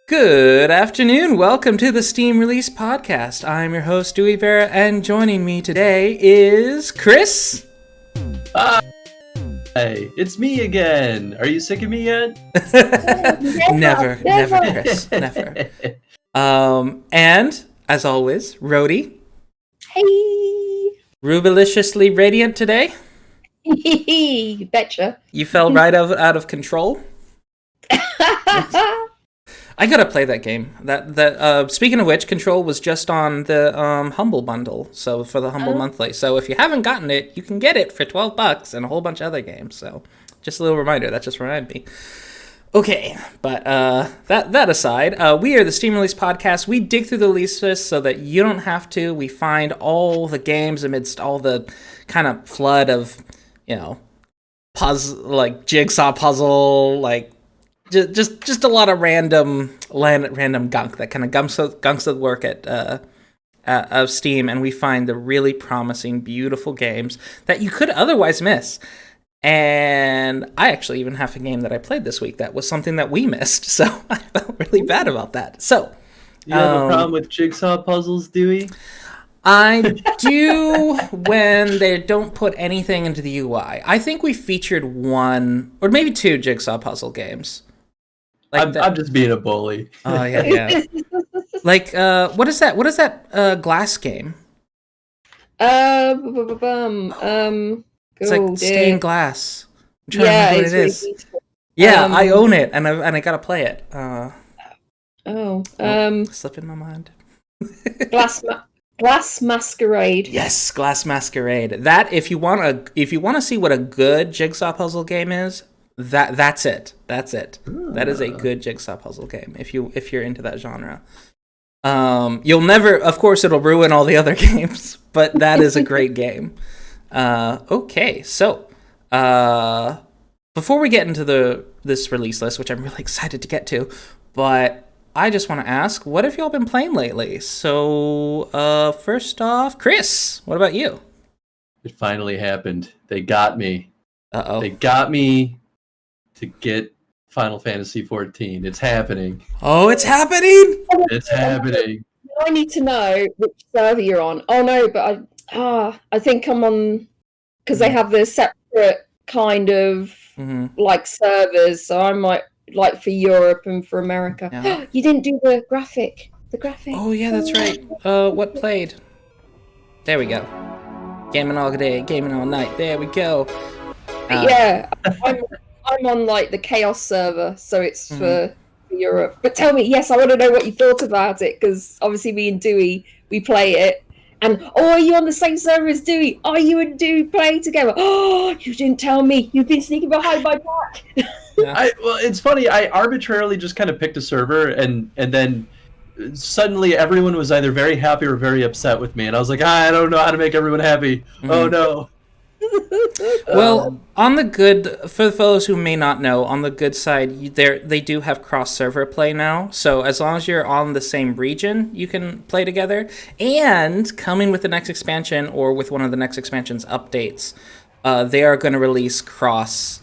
Good afternoon. Welcome to the Steam Release Podcast. I'm your host, Dewey Vera, and joining me today is Chris. Hey, it's me again. Are you sick of me yet? Never, Chris. Never. And, as always, Rhodey. Hey! Rubiliciously radiant today. You betcha. You fell right out of control. I gotta play that game. That speaking of which, Control was just on the Humble bundle, so for the Humble monthly. So if you haven't gotten it, you can get it for $12 and a whole bunch of other games. So just a little reminder. That just reminded me. Okay, but that aside, we are the Steam Release Podcast. We dig through the release list so that you don't have to. We find all the games amidst all the kind of flood of, puzzle, like jigsaw puzzle, like. Just a lot of random gunk that kind of gunks the work of Steam, and we find the really promising, beautiful games that you could otherwise miss. And I actually even have a game that I played this week that was something that we missed, so I felt really bad about that. So, you have a problem with jigsaw puzzles, Dewey? I do when they don't put anything into the UI. I think we featured one or maybe two jigsaw puzzle games. I'm just being a bully. Oh yeah. Like what is that? What is that glass game? It's like stained glass. I'm trying to remember what it is. Really yeah, I own it and I gotta play it. Slipping my mind. Glass Masquerade. Yes, Glass Masquerade. That if you want to see what a good jigsaw puzzle game is, that's it. That's it. That is a good jigsaw puzzle game if you're into that genre. You'll never, of course, it'll ruin all the other games, but that is a great game. Okay, so before we get into this release list, which I'm really excited to get to, but I just want to ask, what have y'all been playing lately? So first off, Chris, what about you? It finally happened. They got me. Uh-oh. They got me to get Final Fantasy XIV. It's happening. Oh, it's happening! It's happening. I need to know which server you're on. Oh no, but I think I'm on, because they have the separate kind of like servers, so I might like for Europe and for America. Yeah. You didn't do the graphic. Oh yeah, that's right. What played? There we go. Gaming all day, gaming all night. There we go. Yeah, I'm on like the Chaos server, so it's for Europe. But tell me, yes, I want to know what you thought about it, because obviously me and Dewey, we play it. And, are you on the same server as Dewey? Are you and Dewey playing together? Oh, you didn't tell me. You've been sneaking behind my back. Yeah. Well, it's funny. I arbitrarily just kind of picked a server, and then suddenly everyone was either very happy or very upset with me. And I was like, I don't know how to make everyone happy. Oh, no. Well, on the good, for those who may not know, on the good side, they do have cross-server play now. So as long as you're on the same region, you can play together. And coming with the next expansion or with one of the next expansion's updates, they are going to release cross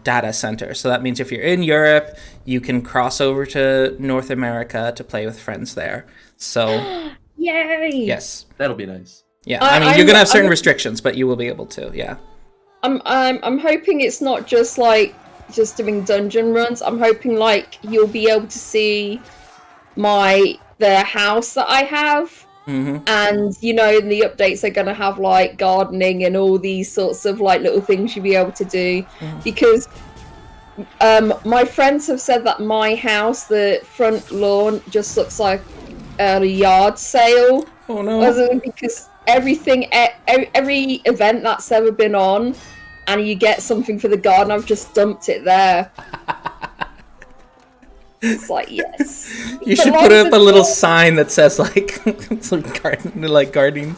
data center. So that means if you're in Europe, you can cross over to North America to play with friends there. So, yay! Yes, that'll be nice. Yeah, I mean, you're gonna have certain restrictions, but you will be able to. Yeah. I'm hoping it's not just doing dungeon runs. I'm hoping like you'll be able to see the house that I have, and in the updates they're gonna have like gardening and all these sorts of like little things you'll be able to do, because my friends have said that my house, the front lawn, just looks like a yard sale. Oh no! Because every event that's ever been on, and you get something for the garden, I've just dumped it there. It's like, yes. You should put up a little sign that says like some garden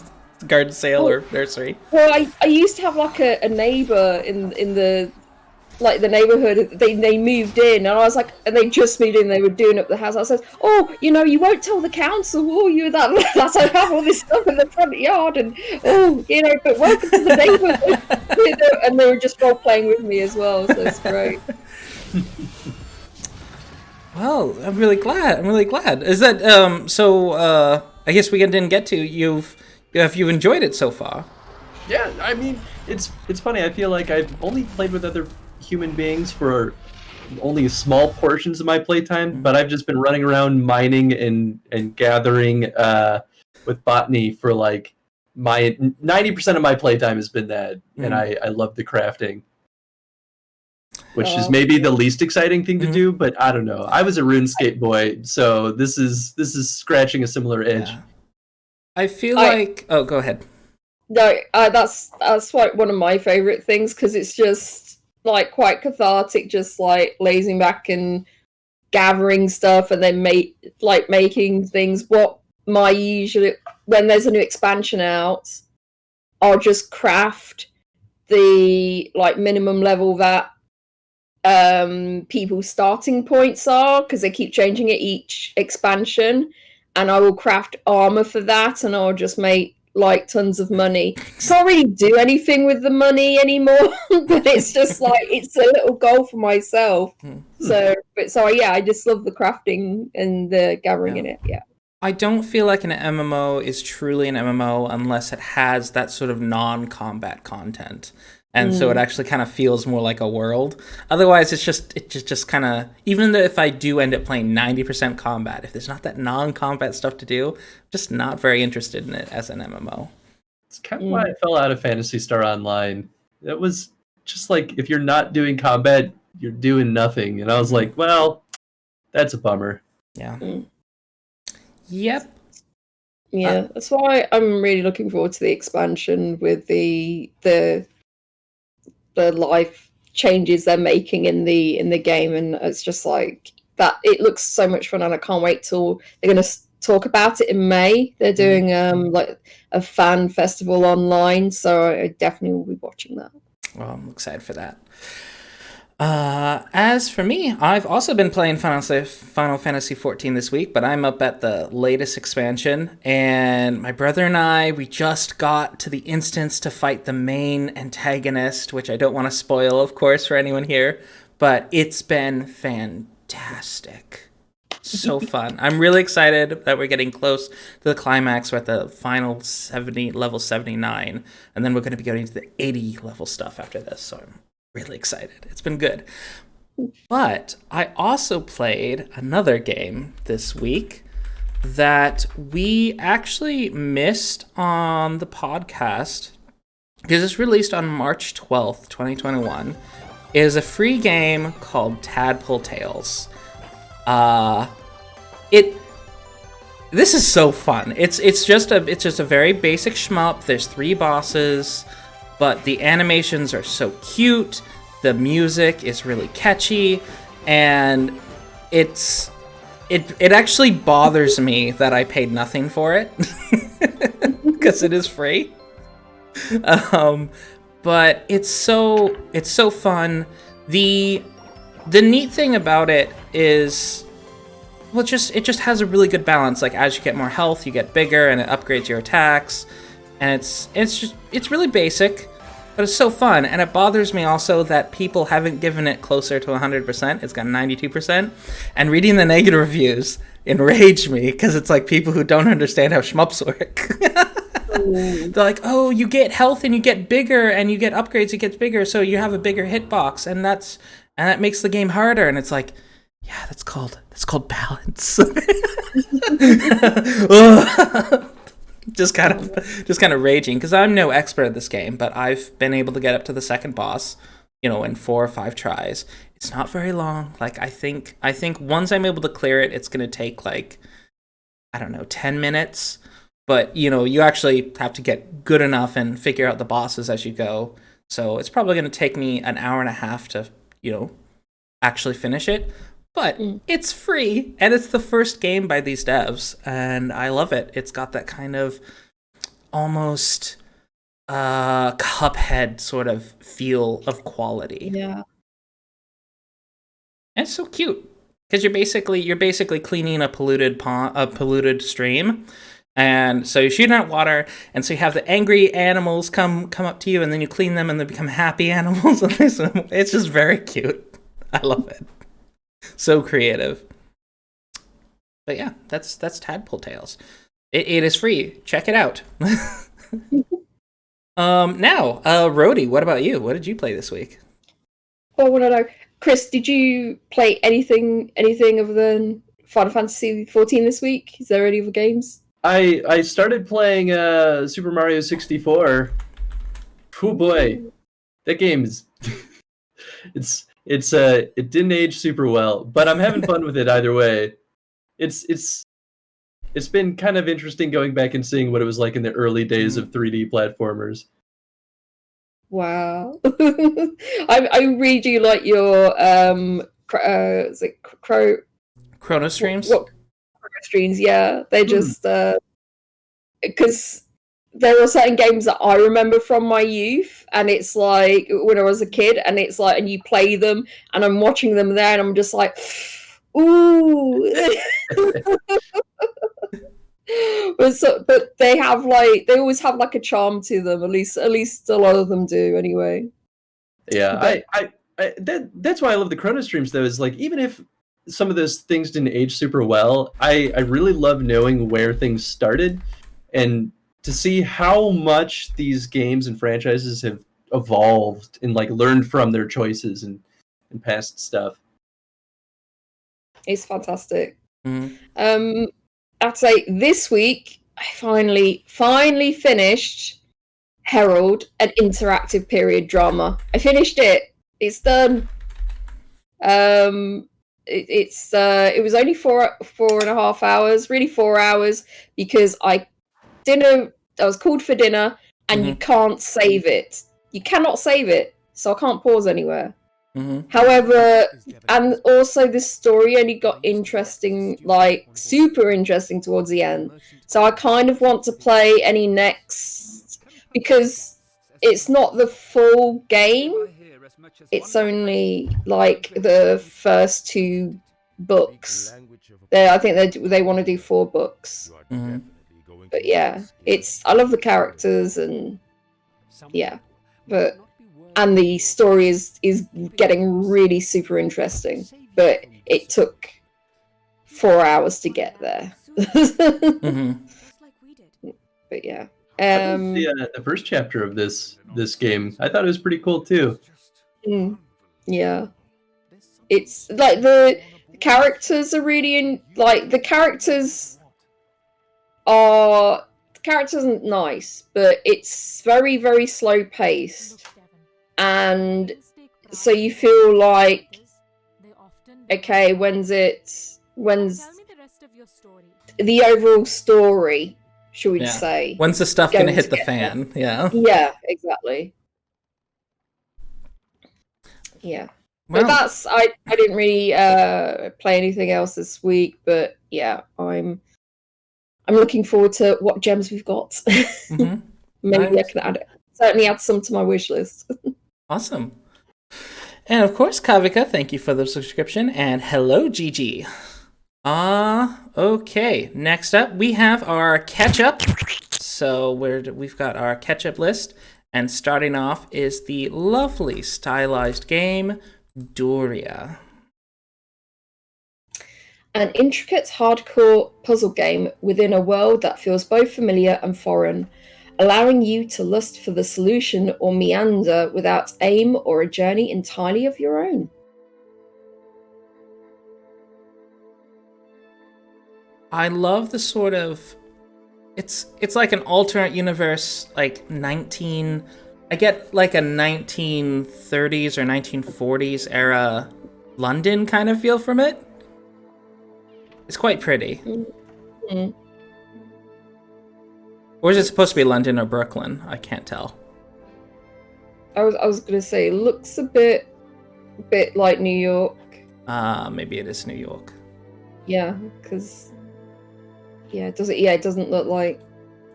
sale or nursery. Well, I used to have like a neighbor in the like the neighborhood. They moved in, and I was like, and they just moved in. They were doing up the house. I said, you won't tell the council, that's I have all this stuff in the front yard, and but welcome to the neighborhood. And they were just role playing with me as well, so it's great. Well, I'm really glad. Is that I guess we didn't get to have you enjoyed it so far? Yeah, I mean, it's funny. I feel like I've only played with other human beings for only small portions of my playtime, but I've just been running around mining and gathering with botany for like my 90% of my playtime has been that, and I love the crafting, which is maybe the least exciting thing to do, but I don't know. I was a RuneScape boy, so this is scratching a similar itch. Yeah. I feel like go ahead. No, that's like one of my favorite things because it's just like quite cathartic, just like lazing back and gathering stuff and then making things. What my usually when there's a new expansion out, I'll just craft the like minimum level that people's starting points are because they keep changing it each expansion, and I will craft armor for that, and I'll just make like tons of money. Can't really do anything with the money anymore, but it's just like it's a little goal for myself. So yeah, I just love the crafting and the gathering in it. Yeah. I don't feel like an MMO is truly an MMO unless it has that sort of non-combat content. And so it actually kind of feels more like a world. Otherwise, it's just kind of, even though if I do end up playing 90% combat, if there's not that non-combat stuff to do, I'm just not very interested in it as an MMO. It's kind of why I fell out of Phantasy Star Online. It was just like, if you're not doing combat, you're doing nothing. And I was like, well, that's a bummer. Yeah. Yep. Yeah, that's why I'm really looking forward to the expansion with the life changes they're making in the game, and it's just like that. It looks so much fun, and I can't wait till they're going to talk about it in May. They're doing like a fan festival online, so I definitely will be watching that. Well, I'm excited for that. As for me, I've also been playing Final Fantasy XIV this week, but I'm up at the latest expansion, and my brother and I, we just got to the instance to fight the main antagonist, which I don't want to spoil, of course, for anyone here, but it's been fantastic. So fun. I'm really excited that we're getting close to the climax. We're at the final level 79, and then we're going to be going to the 80 level stuff after this, so I'm really excited. It's been good. But I also played another game this week that we actually missed on the podcast because it's released on March 12th, 2021. It is a free game called Tadpole Tales. This is so fun. It's just a very basic shmup. There's 3 bosses. But the animations are so cute, the music is really catchy, and it actually bothers me that I paid nothing for it, because it is free. But it's so fun. The neat thing about it is, well, it just has a really good balance. Like, as you get more health, you get bigger, and it upgrades your attacks. And it's really basic, but it's so fun. And it bothers me also that people haven't given it closer to 100%. It's got 92%. And reading the negative reviews enraged me, because it's like people who don't understand how shmups work. They're like, oh, you get health and you get bigger, and you get upgrades, it gets bigger, so you have a bigger hitbox, and that makes the game harder. And it's like, yeah, that's called balance. Just kind of raging, because I'm no expert at this game, but I've been able to get up to the second boss, in 4 or 5 tries. It's not very long. Like, I think once I'm able to clear it, it's gonna take like, I don't know, 10 minutes. But you actually have to get good enough and figure out the bosses as you go. So it's probably gonna take me an hour and a half to actually finish it. But it's free, and it's the first game by these devs, and I love it. It's got that kind of almost Cuphead sort of feel of quality. Yeah. And it's so cute, because you're basically cleaning a polluted stream, and so you're shooting out water, and so you have the angry animals come up to you, and then you clean them, and they become happy animals. It's just very cute. I love it. So creative. But yeah, that's Tadpole Tales. It is free. Check it out. Now, Rhodey, what about you? What did you play this week? Well, I want to know, Chris, did you play anything other than Final Fantasy 14 this week? Is there any other games? I started playing Super Mario 64. Oh boy, that game is it didn't age super well, but I'm having fun with it either way. It's been kind of interesting going back and seeing what it was like in the early days of 3D platformers. Wow. I really do like your is it Chrono streams? What Chrono streams, yeah. They just because there are certain games that I remember from my youth, and it's like when I was a kid, and it's like, and you play them, and I'm watching them there, and I'm just like, ooh. But they always have like a charm to them. At least a lot of them do, anyway. Yeah, that's why I love the Chrono streams, though. Is like, even if some of those things didn't age super well, I really love knowing where things started, and to see how much these games and franchises have evolved and like learned from their choices and past stuff. It's fantastic. I'd say this week I finally finished Herald, an interactive period drama. I finished it. It's done. It was only 4.5 hours, really 4 hours, because I was called for dinner, and you can't save it. You cannot save it, so I can't pause anywhere. However, and also the story only got interesting, like super interesting towards the end. So I kind of want to play any next, because it's not the full game. It's only like the first 2 books. I think they want to do 4 books. But yeah, I love the characters, and yeah, and the story is getting really super interesting. But it took 4 hours to get there. But yeah, the first chapter of this game, I thought it was pretty cool too. Yeah, it's like the characters are really the characters aren't nice, but it's very, very slow paced, and so you feel like, okay, when's the overall story, should we say? When's the stuff gonna hit the fan? Yeah, exactly. Yeah. Well, but that's I didn't really play anything else this week, but yeah, I'm looking forward to what gems we've got. Maybe I can certainly add some to my wish list. Awesome. And of course, Kavika, thank you for the subscription, and hello, Gigi. Okay. Next up, we have our Catchup. So we've got our Catchup list, and starting off is the lovely stylized game Dooria. An intricate, hardcore puzzle game within a world that feels both familiar and foreign, allowing you to lust for the solution or meander without aim or a journey entirely of your own. I love the sort of... It's like an alternate universe, like I get like a 1930s or 1940s era London kind of feel from it. It's quite pretty. Or is it supposed to be London or Brooklyn? I can't tell. I was gonna say, it looks a bit like New York. Maybe it is New York. Yeah, because it doesn't look like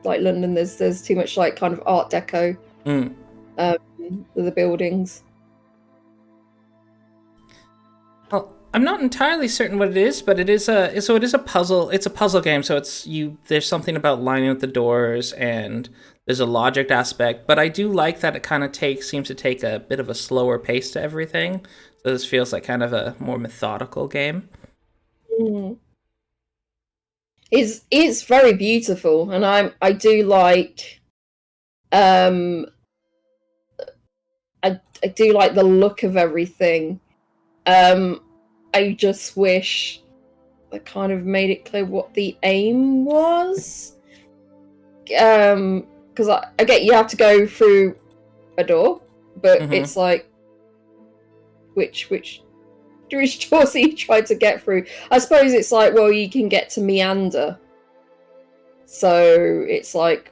London. There's too much like kind of Art Deco. The buildings. Well, I'm not entirely certain what it is, but it is a puzzle. It's a puzzle game, so there's something about lining up the doors, and there's a logic aspect. But I do like that it kind of seems to take a bit of a slower pace to everything. So this feels like kind of a more methodical game. It's very beautiful, and I do like I do like the look of everything. I just wish I kind of made it clear what the aim was. Because I get you have to go through a door, but it's like which doors are you trying to get through? I suppose it's like, well, you can get to meander. So it's like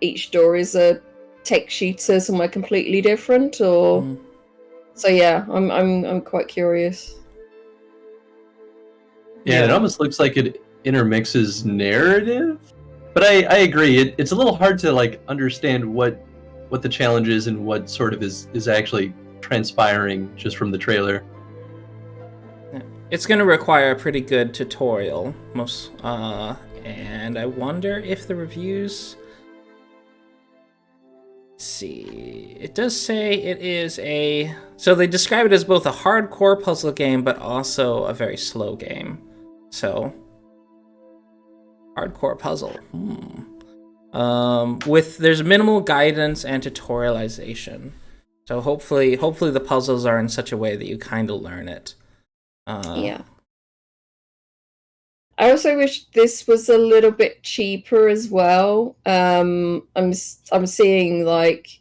each door is takes you to somewhere completely different, or so yeah, I'm quite curious. Yeah, it almost looks like it intermixes narrative, but I agree. It's a little hard to like understand what the challenge is and what sort of is actually transpiring just from the trailer. It's going to require a pretty good tutorial, and I wonder if the reviews. Let's see, it does say it is so they describe it as both a hardcore puzzle game, but also a very slow game. So, hardcore puzzle. There's minimal guidance and tutorialization. So hopefully the puzzles are in such a way that you kind of learn it. Yeah. I also wish this was a little bit cheaper as well. I'm seeing like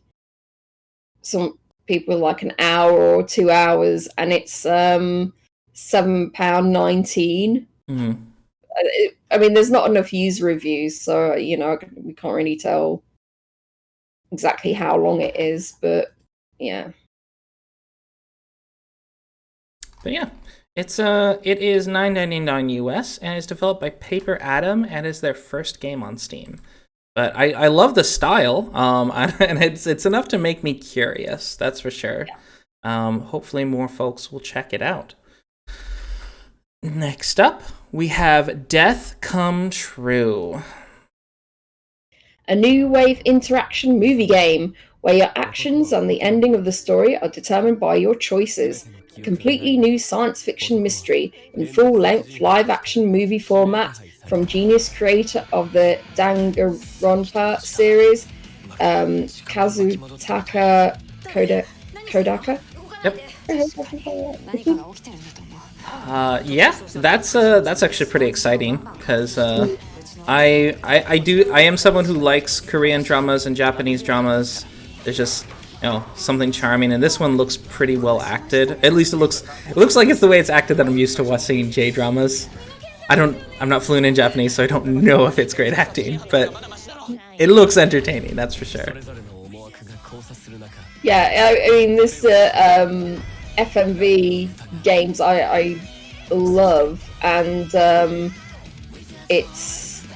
some people like an hour or 2 hours, and it's £7.19. I mean, there's not enough user reviews, so we can't really tell exactly how long it is, but yeah. But yeah, it is $9.99 US and is developed by Paper Atom and is their first game on Steam. But I love the style, and it's enough to make me curious. That's for sure. Yeah. Hopefully more folks will check it out. Next up, we have Death Come True. A new wave interaction movie game where your actions and the ending of the story are determined by your choices. A completely new science fiction mystery in full-length live-action movie format from genius creator of the Danganronpa series, Kazutaka Kodaka. Yep. Yeah, that's actually pretty exciting because I am someone who likes Korean dramas and Japanese dramas. There's just something charming, and this one looks pretty well acted. At least it looks like it's the way it's acted that I'm used to watching J dramas. I'm not fluent in Japanese, so I don't know if it's great acting, but it looks entertaining, that's for sure. Yeah, I mean, this FMV games I love, and it's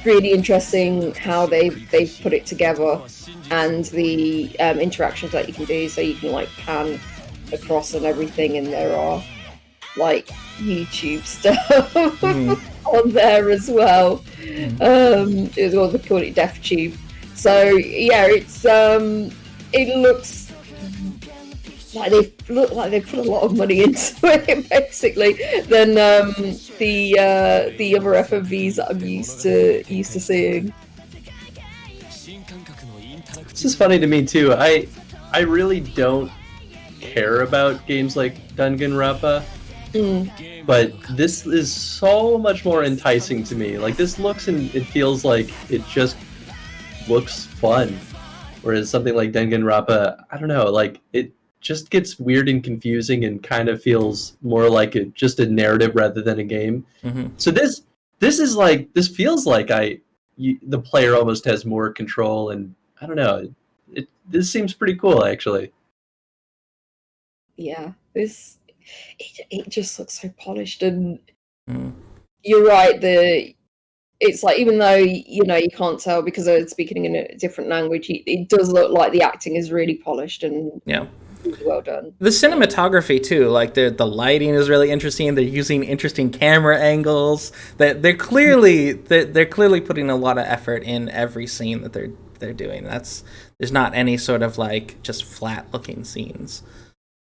really interesting how they've put it together, and the interactions that you can do, so you can like pan across and everything, and there are like YouTube stuff on there as well. Or they call it DefTube. So yeah, it's it looks like they've put a lot of money into it, basically, than the other FMVs that I'm used to seeing. This is funny to me too. I really don't care about games like Danganronpa, but this is so much more enticing to me. Like, this looks and it feels like it just looks fun, whereas something like Danganronpa, I don't know, like it just gets weird and confusing and kind of feels more like just a narrative rather than a game. So this feels like the player almost has more control, and I don't know. This seems pretty cool, actually. Yeah, it just looks so polished, and you're right. It's like, even though you can't tell because they're speaking in a different language, it does look like the acting is really polished and really well done. The cinematography too, like the lighting is really interesting. They're using interesting camera angles. That they're clearly putting a lot of effort in every scene that they're doing. There's not any sort of like just flat looking scenes.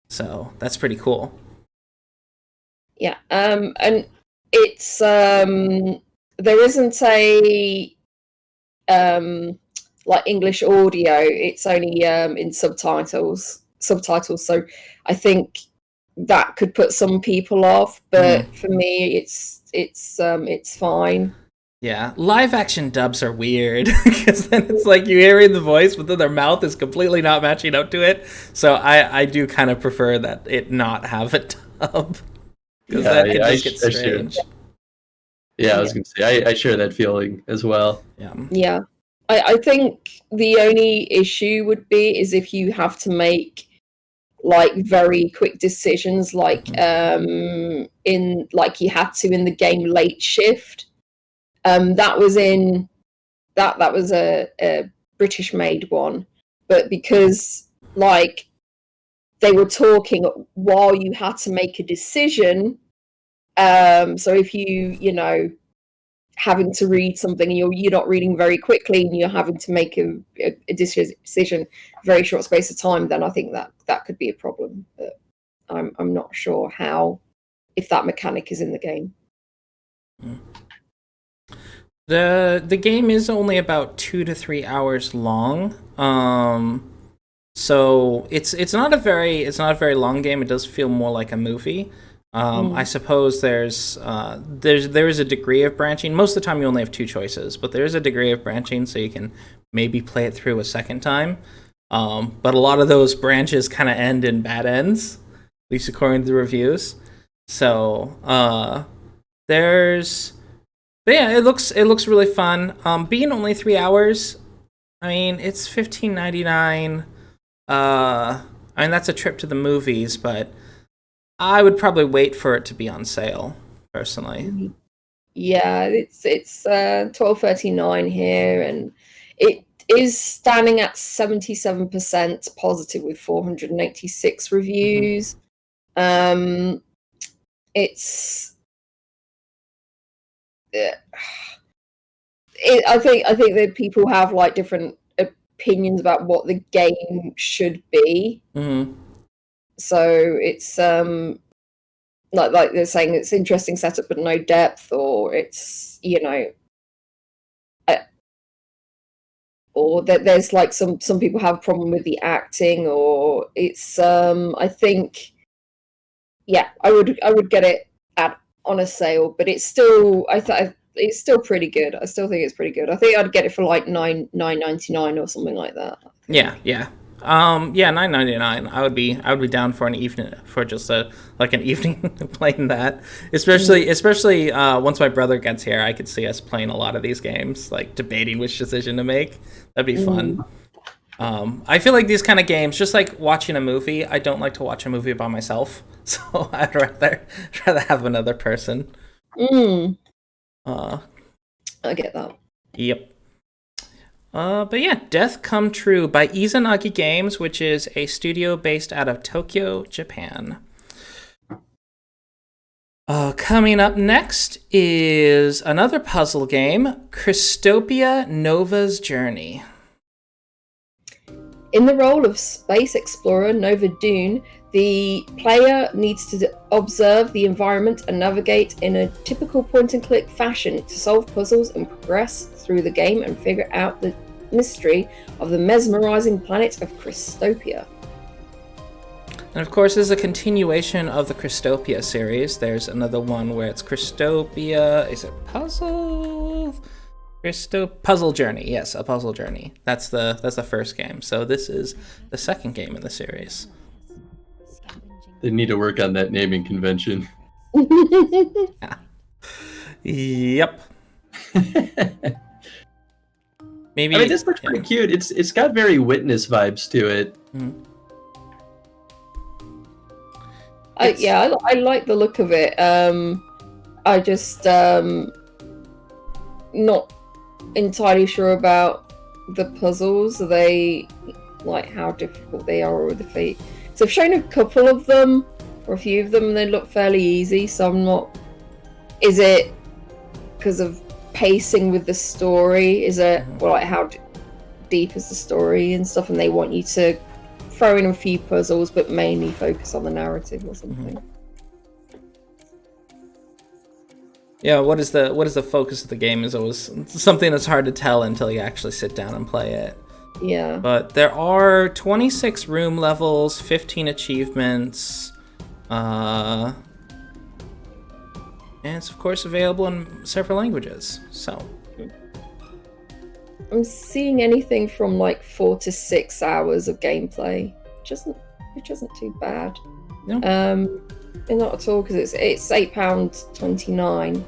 So that's pretty cool. Yeah, and it's there isn't a like English audio. It's only in subtitles. So I think that could put some people off, but for me, it's fine. Yeah, live action dubs are weird because then it's like you hearing the voice, but then their mouth is completely not matching up to it. So I do kind of prefer that it not have a dub because that can just get strange. I was gonna say I share that feeling as well. Yeah. I think the only issue would be is if you have to make like very quick decisions, like in like you had to in the game Late Shift. That was in that was a British made one, but because like they were talking while you had to make a decision, so if you know having to read something and you're not reading very quickly and you're having to make a decision very short space of time, then I think that could be a problem. But I'm not sure if that mechanic is in the game. The game is only about 2 to 3 hours long. So it's not a very long game. It does feel more like a movie. I suppose there is a degree of branching. Most of the time you only have 2 choices, but there is a degree of branching, so you can maybe play it through a second time. But a lot of those branches kind of end in bad ends, at least according to the reviews. So but yeah, it looks really fun. Being only 3 hours, I mean, it's $15.99. I mean, that's a trip to the movies, but I would probably wait for it to be on sale, personally. Yeah, it's $12.39 here, and it is standing at 77% positive with 486 reviews. It's I think that people have like different opinions about what the game should be. So it's like they're saying it's interesting setup but no depth, or it's or that there's like some people have a problem with the acting, or it's I think I would get it on a sale, but it's still it's still pretty good. I still think it's pretty good. I think I'd get it for like $9.99 or something like that. Yeah. $9.99. I would be down for an evening, for just an evening playing that. Especially once my brother gets here, I could see us playing a lot of these games, like debating which decision to make. That'd be fun. I feel like these kind of games, just like watching a movie, I don't like to watch a movie by myself, so I'd rather have another person. I get that. Yep. But yeah, Death Come True by Izanagi Games, which is a studio based out of Tokyo, Japan. Coming up next is another puzzle game, Krystopia Nova's Journey. In the role of space explorer Nova Dune, the player needs to observe the environment and navigate in a typical point-and-click fashion to solve puzzles and progress through the game and figure out the mystery of the mesmerizing planet of Krystopia. And of course, this is a continuation of the Krystopia series. There's another one where it's Krystopia. Is it Puzzle? Puzzle Journey. Yes, a Puzzle Journey. That's the first game. So this is the second game in the series. They need to work on that naming convention. Yep. Maybe. I mean, this looks pretty cute. It's got very Witness vibes to it. I like the look of it. I just not entirely sure about the puzzles. Are they like how difficult they are with the feet? So I've shown a couple of them, or a few of them, and they look fairly easy. So I'm not. Is it because of pacing with the story? Is it like how deep is the story and stuff, and they want you to throw in a few puzzles but mainly focus on the narrative or something? Yeah, what is the focus of the game is always something that's hard to tell until you actually sit down and play it. Yeah. But there are 26 room levels, 15 achievements, and it's of course available in several languages. So I'm seeing anything from like 4 to 6 hours of gameplay, which isn't too bad. No. Not at all, because it's £8.29.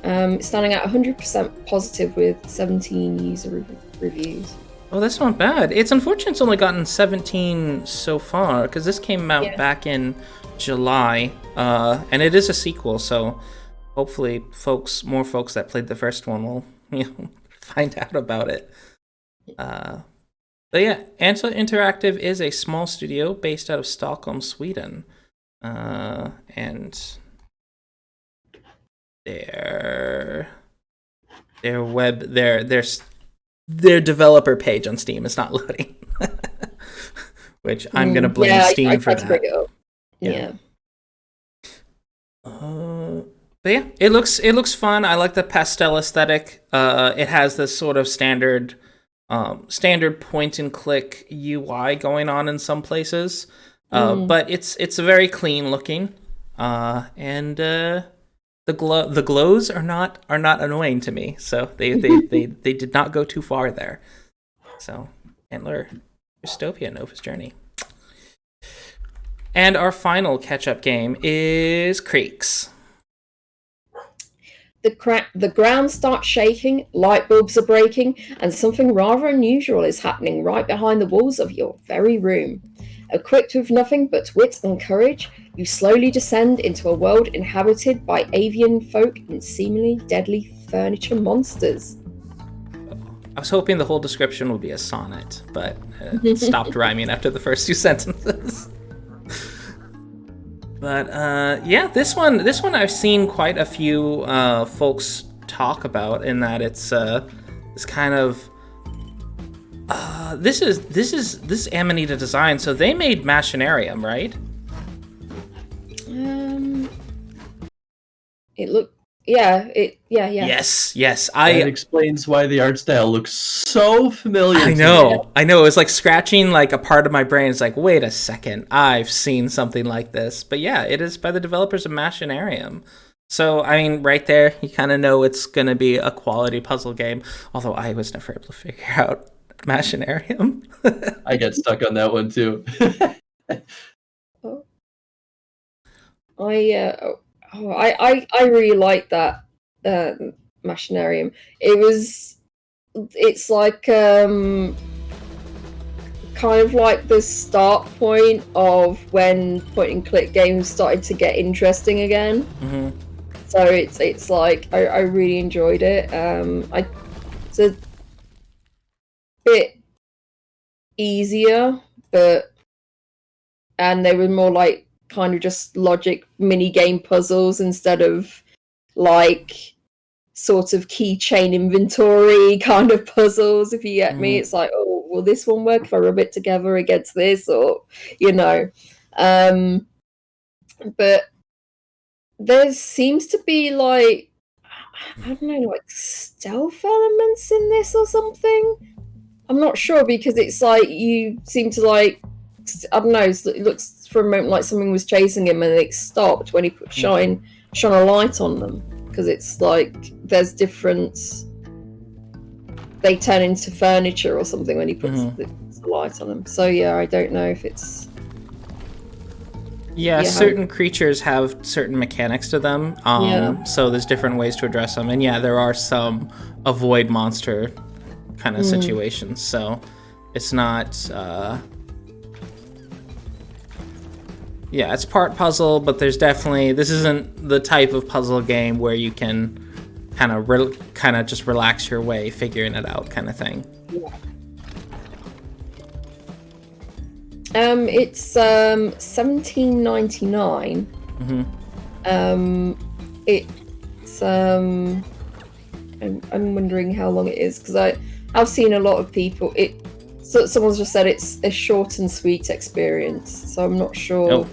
It's standing at 100% positive with 17 user reviews. Oh, that's not bad. It's unfortunate it's only gotten 17 so far, because this came out back in July, and it is a sequel, so hopefully more folks that played the first one will find out about it. But yeah, Anta Interactive is a small studio based out of Stockholm, Sweden. And their developer page on Steam is not loading, which I'm gonna blame Steam for that. Bring it up. Yeah. But yeah, it looks fun. I like the pastel aesthetic. It has this sort of standard point and click UI going on in some places. But it's very clean looking, and the glows are not annoying to me. So they did not go too far there. So Antler, Krystopia, Nova's Journey, and our final catch-up game is Creaks. The ground starts shaking, light bulbs are breaking, and something rather unusual is happening right behind the walls of your very room. Equipped with nothing but wit and courage, you slowly descend into a world inhabited by avian folk and seemingly deadly furniture monsters. I was hoping the whole description would be a sonnet, but it stopped rhyming after the first 2 sentences. But yeah, this one I've seen quite a few folks talk about, in that it's kind of this is Amanita Design, so they made Machinarium, right? Yes. That explains why the art style looks so familiar. I know. It was like scratching like a part of my brain. It's like, wait a second, I've seen something like this. But yeah, it is by the developers of Machinarium. So, I mean, right there, you kind of know it's going to be a quality puzzle game. Although I was never able to figure out Machinarium. I got stuck on that one too. I really like that Machinarium. It's like kind of like the start point of when point and click games started to get interesting again. Mm-hmm. So it's like I really enjoyed it. It's a bit easier, and they were more like kind of just logic mini game puzzles instead of like sort of keychain inventory kind of puzzles, if you get me. It's like, oh, will this one work if I rub it together against this, or but there seems to be like, I don't know, like stealth elements in this or something. I'm not sure, because it's like you seem to like, I don't know, it looks for a moment like something was chasing him and it stopped when he shone a light on them, because it's like there's different, they turn into furniture or something when he puts the light on them. So yeah, I don't know if it's certain creatures have certain mechanics to them, so there's different ways to address them, and there are some avoid monster kind of situations, so it's not it's part puzzle, but there's definitely, this isn't the type of puzzle game where you can kind of just relax your way figuring it out kind of thing. It's $17.99. It's I'm wondering how long it is, because I've seen a lot of people. Someone's just said it's a short and sweet experience, so I'm not sure.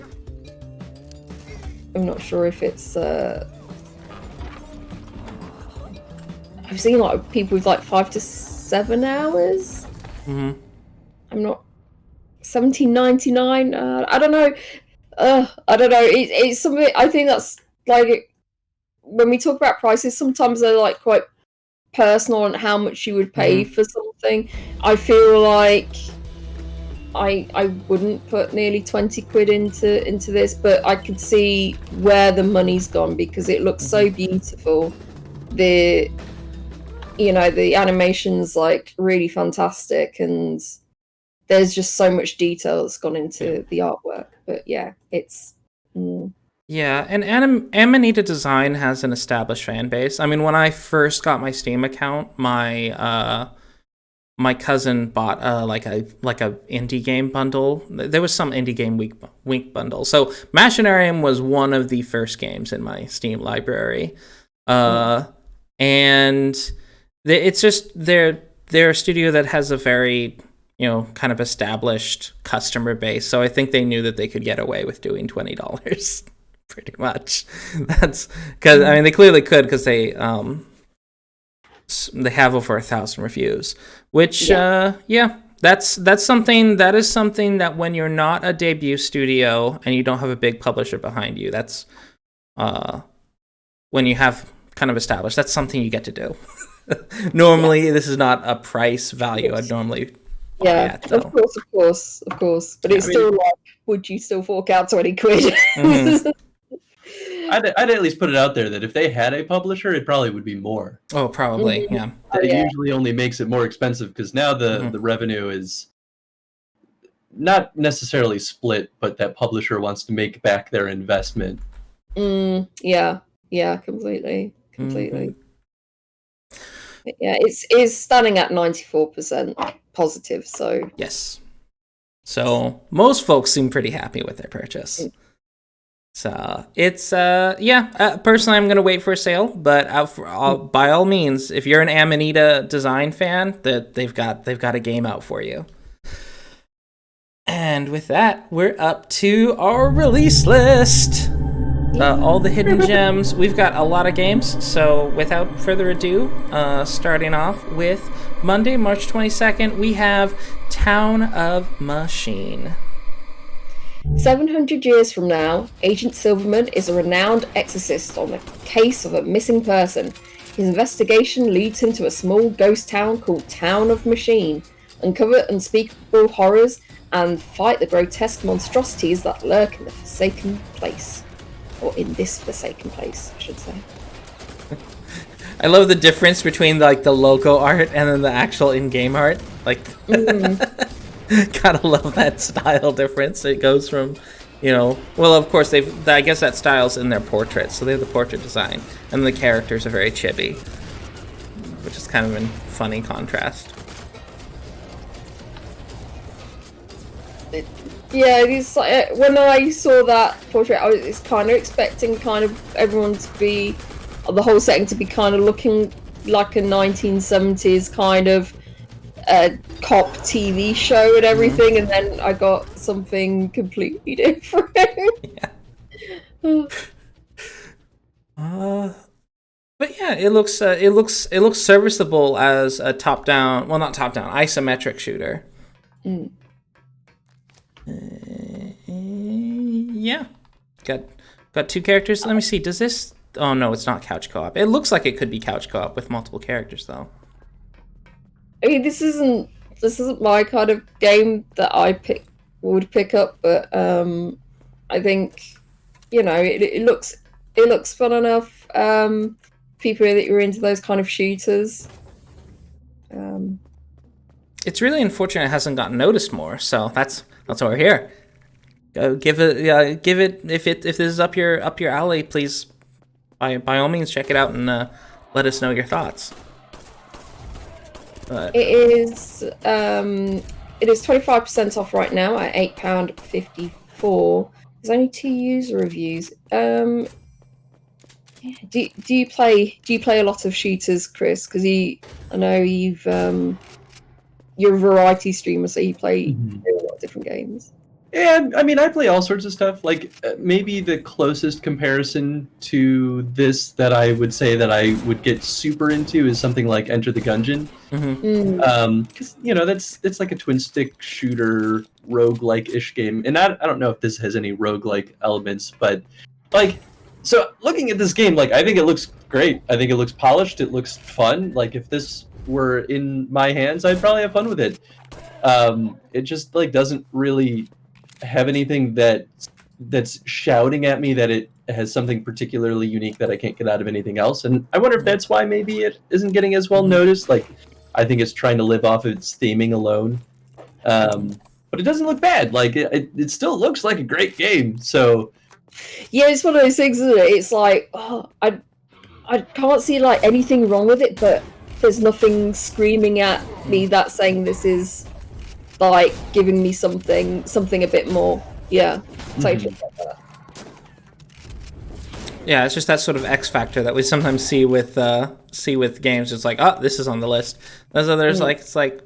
I'm not sure if it's I've seen like people with like 5 to 7 hours. Mm-hmm. I'm not 17.99. I don't know. I don't know. It's something. I think that's like when we talk about prices. Sometimes they're like quite personal on how much you would pay for something. I feel like I wouldn't put nearly 20 quid into this, but I could see where the money's gone because it looks so beautiful. The animation's like really fantastic, and there's just so much detail that's gone into the artwork. But yeah, it's yeah, and Amanita Design has an established fan base. I mean, when I first got my Steam account, my cousin bought like a indie game bundle. There was some indie game week bundle. So Machinarium was one of the first games in my Steam library, and it's just they're a studio that has a very kind of established customer base. So I think they knew that they could get away with doing $20. Pretty much. That's because I mean they clearly could because they have over 1,000 reviews, which that's something that when you're not a debut studio and you don't have a big publisher behind you, that's when you have kind of established, that's something you get to do. Normally this is not a price value I'd normally of course, but it's still like, would you still fork out 20 quid? I'd at least put it out there that if they had a publisher, it probably would be more. Oh, probably, yeah. It usually only makes it more expensive because now the revenue is not necessarily split, but that publisher wants to make back their investment. Yeah, completely. Yeah, it's standing at 94% positive. So yes, so most folks seem pretty happy with their purchase. So it's personally I'm gonna wait for a sale, but by all means, if you're an Amanita Design fan, that they've got a game out for you. And with that, we're up to our release list. All the hidden gems. We've got a lot of games, so without further ado, starting off with Monday, March 22nd, we have Town of Machine. 700 years from now, Agent Silverman is a renowned exorcist on the case of a missing person. His investigation leads him to a small ghost town called Town of Machine. Uncover unspeakable horrors and fight the grotesque monstrosities that lurk in the forsaken place. Or in this forsaken place, I should say. I love the difference between like the logo art and then the actual in-game art. Like, gotta love that style difference. It goes from, well, of course I guess that style's in their portraits, so they have the portrait design, and the characters are very chibi, which is kind of a funny contrast. Yeah, it's like, when I saw that portrait, I was kind of expecting kind of everyone to be, the whole setting to be kind of looking like a 1970s kind of cop TV show and everything, and then I got something completely different. But yeah, it looks serviceable as a top-down, well, not top-down, isometric shooter. Yeah, got two characters. Let me see. Does this? Oh no, it's not couch co-op. It looks like it could be couch co-op with multiple characters, though. I mean, this isn't my kind of game that I would pick up, but I think it looks fun enough. People that you're into those kind of shooters. It's really unfortunate it hasn't gotten noticed more. So that's why we're here. Give it if this is up your alley, please by all means check it out and let us know your thoughts. But it is 25% off right now at £8.54. There's only 2 user reviews. Do you play a lot of shooters, Chris? Because I know you're a variety streamer, so you play a lot of different games. And I mean, I play all sorts of stuff. Like maybe the closest comparison to this that I would say that I would get super into is something like Enter the Gungeon. Because it's like a twin stick shooter roguelike ish game, and I don't know if this has any roguelike elements, but like, so looking at this game, like I think it looks great. I think it looks polished. It looks fun. Like if this were in my hands, I'd probably have fun with it. It just like doesn't really have anything that's shouting at me that it has something particularly unique that I can't get out of anything else. And I wonder if that's why maybe it isn't getting as well noticed. Like, I think it's trying to live off of its theming alone. But it doesn't look bad. Like, it still looks like a great game. So yeah, it's one of those things, isn't it? It's like, I can't see like anything wrong with it, but there's nothing screaming at me that's saying this is like giving me something a bit more. Yeah, totally get that. Yeah, it's just that sort of X factor that we sometimes see with games. It's like, oh, this is on the list. There's others like it's like,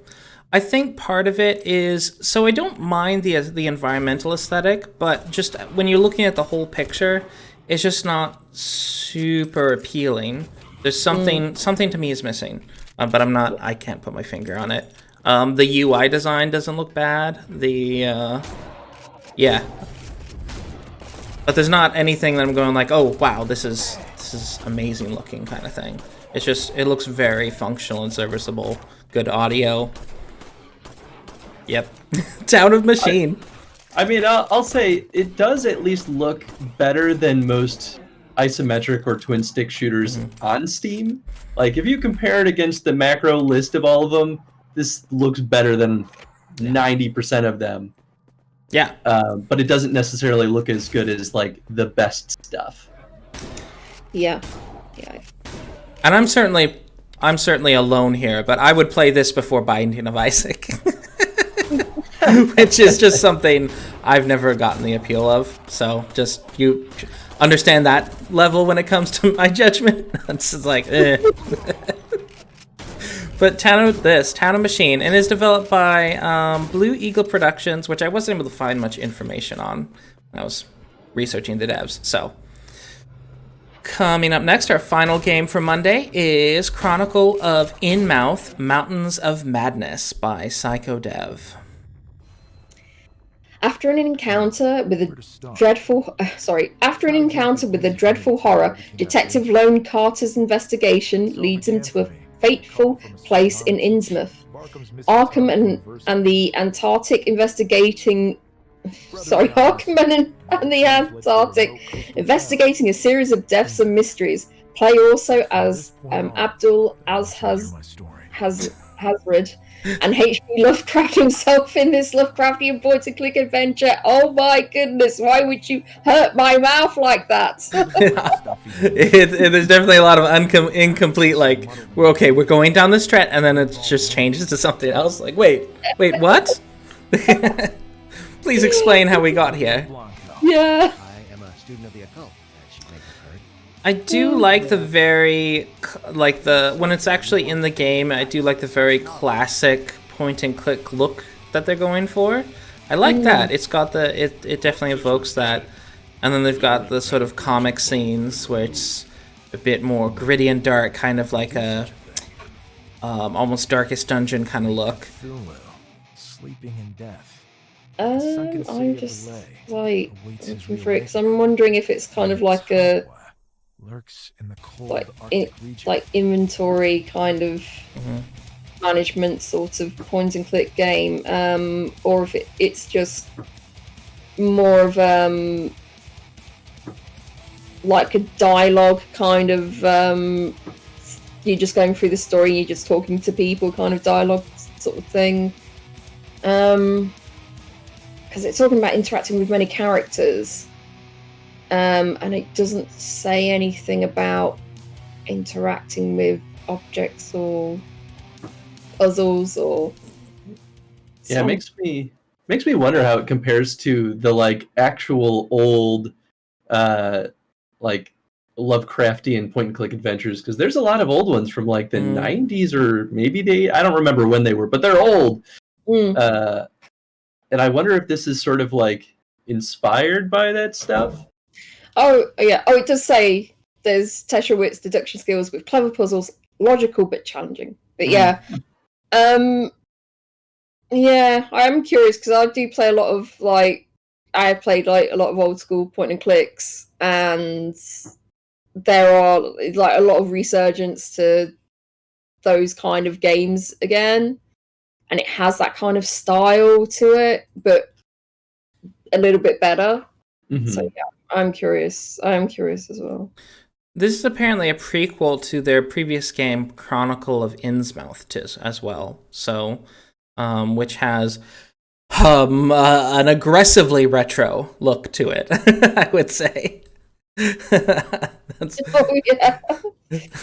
I think part of it is, so I don't mind the environmental aesthetic, but just when you're looking at the whole picture, it's just not super appealing. There's something to me is missing, but I can't put my finger on it. The UI design doesn't look bad. Yeah. But there's not anything that I'm going like, oh wow, this is amazing looking kind of thing. It's just, it looks very functional and serviceable. Good audio. Yep. Town of Machine. I mean, I'll say it does at least look better than most isometric or twin stick shooters on Steam. Like if you compare it against the macro list of all of them, this looks better than 90% of them. Yeah. But it doesn't necessarily look as good as like the best stuff. Yeah. And I'm certainly alone here, but I would play this before Binding of Isaac. Which is just something I've never gotten the appeal of. So just you understand that level when it comes to my judgment. It's just like, eh. But Town of Machine, and is developed by BlueEagle Productions, which I wasn't able to find much information on when I was researching the devs. So, coming up next, our final game for Monday is Chronicle of Innsmouth, Mountains of Madness by PsychoDev. After an encounter with a dreadful horror, Detective Lone Carter's investigation leads him to a fateful place in Innsmouth. Arkham and the Antarctic investigating a series of deaths and mysteries. Play also as Abdul Hazred and H.P. Lovecraft himself in this Lovecraftian point-and-click adventure. Oh my goodness, why would you hurt my mouth like that? There's definitely a lot of incomplete, like, we're going down this track, and then it just changes to something else. Like, wait, what? Please explain how we got here. Yeah. I am a student of the occult, as you may have heard. I do like when it's actually in the game, I do like the very classic point-and-click look that they're going for. I like that. It's got it definitely evokes that. And then they've got the sort of comic scenes where it's a bit more gritty and dark, kind of like a almost Darkest Dungeon kind of look. Sleeping in death. I'm just like looking for it because I'm wondering if it's kind of like a like inventory kind of management sort of point and click game, or if it's just more of like a dialogue kind of you're just going through the story, you're just talking to people kind of dialogue sort of thing, because it's talking about interacting with many characters, and it doesn't say anything about interacting with objects or puzzles or it makes me wonder how it compares to the like actual old like Lovecraftian point and click adventures, because there's a lot of old ones from like the 90s, or maybe I don't remember when they were, but they're old. and I wonder if this is sort of like inspired by that stuff. Oh yeah. Oh, it does say there's Teschowitz deduction skills with clever puzzles, logical but challenging. But yeah, yeah, I am curious because I do play a lot of like I have played like a lot of old school point and clicks, and there are like a lot of resurgence to those kind of games again, and it has that kind of style to it, but a little bit better. So yeah, I'm curious. I am curious as well. This is apparently a prequel to their previous game, Chronicle of Innsmouth, as well. So, which has an aggressively retro look to it, I would say. Oh yeah.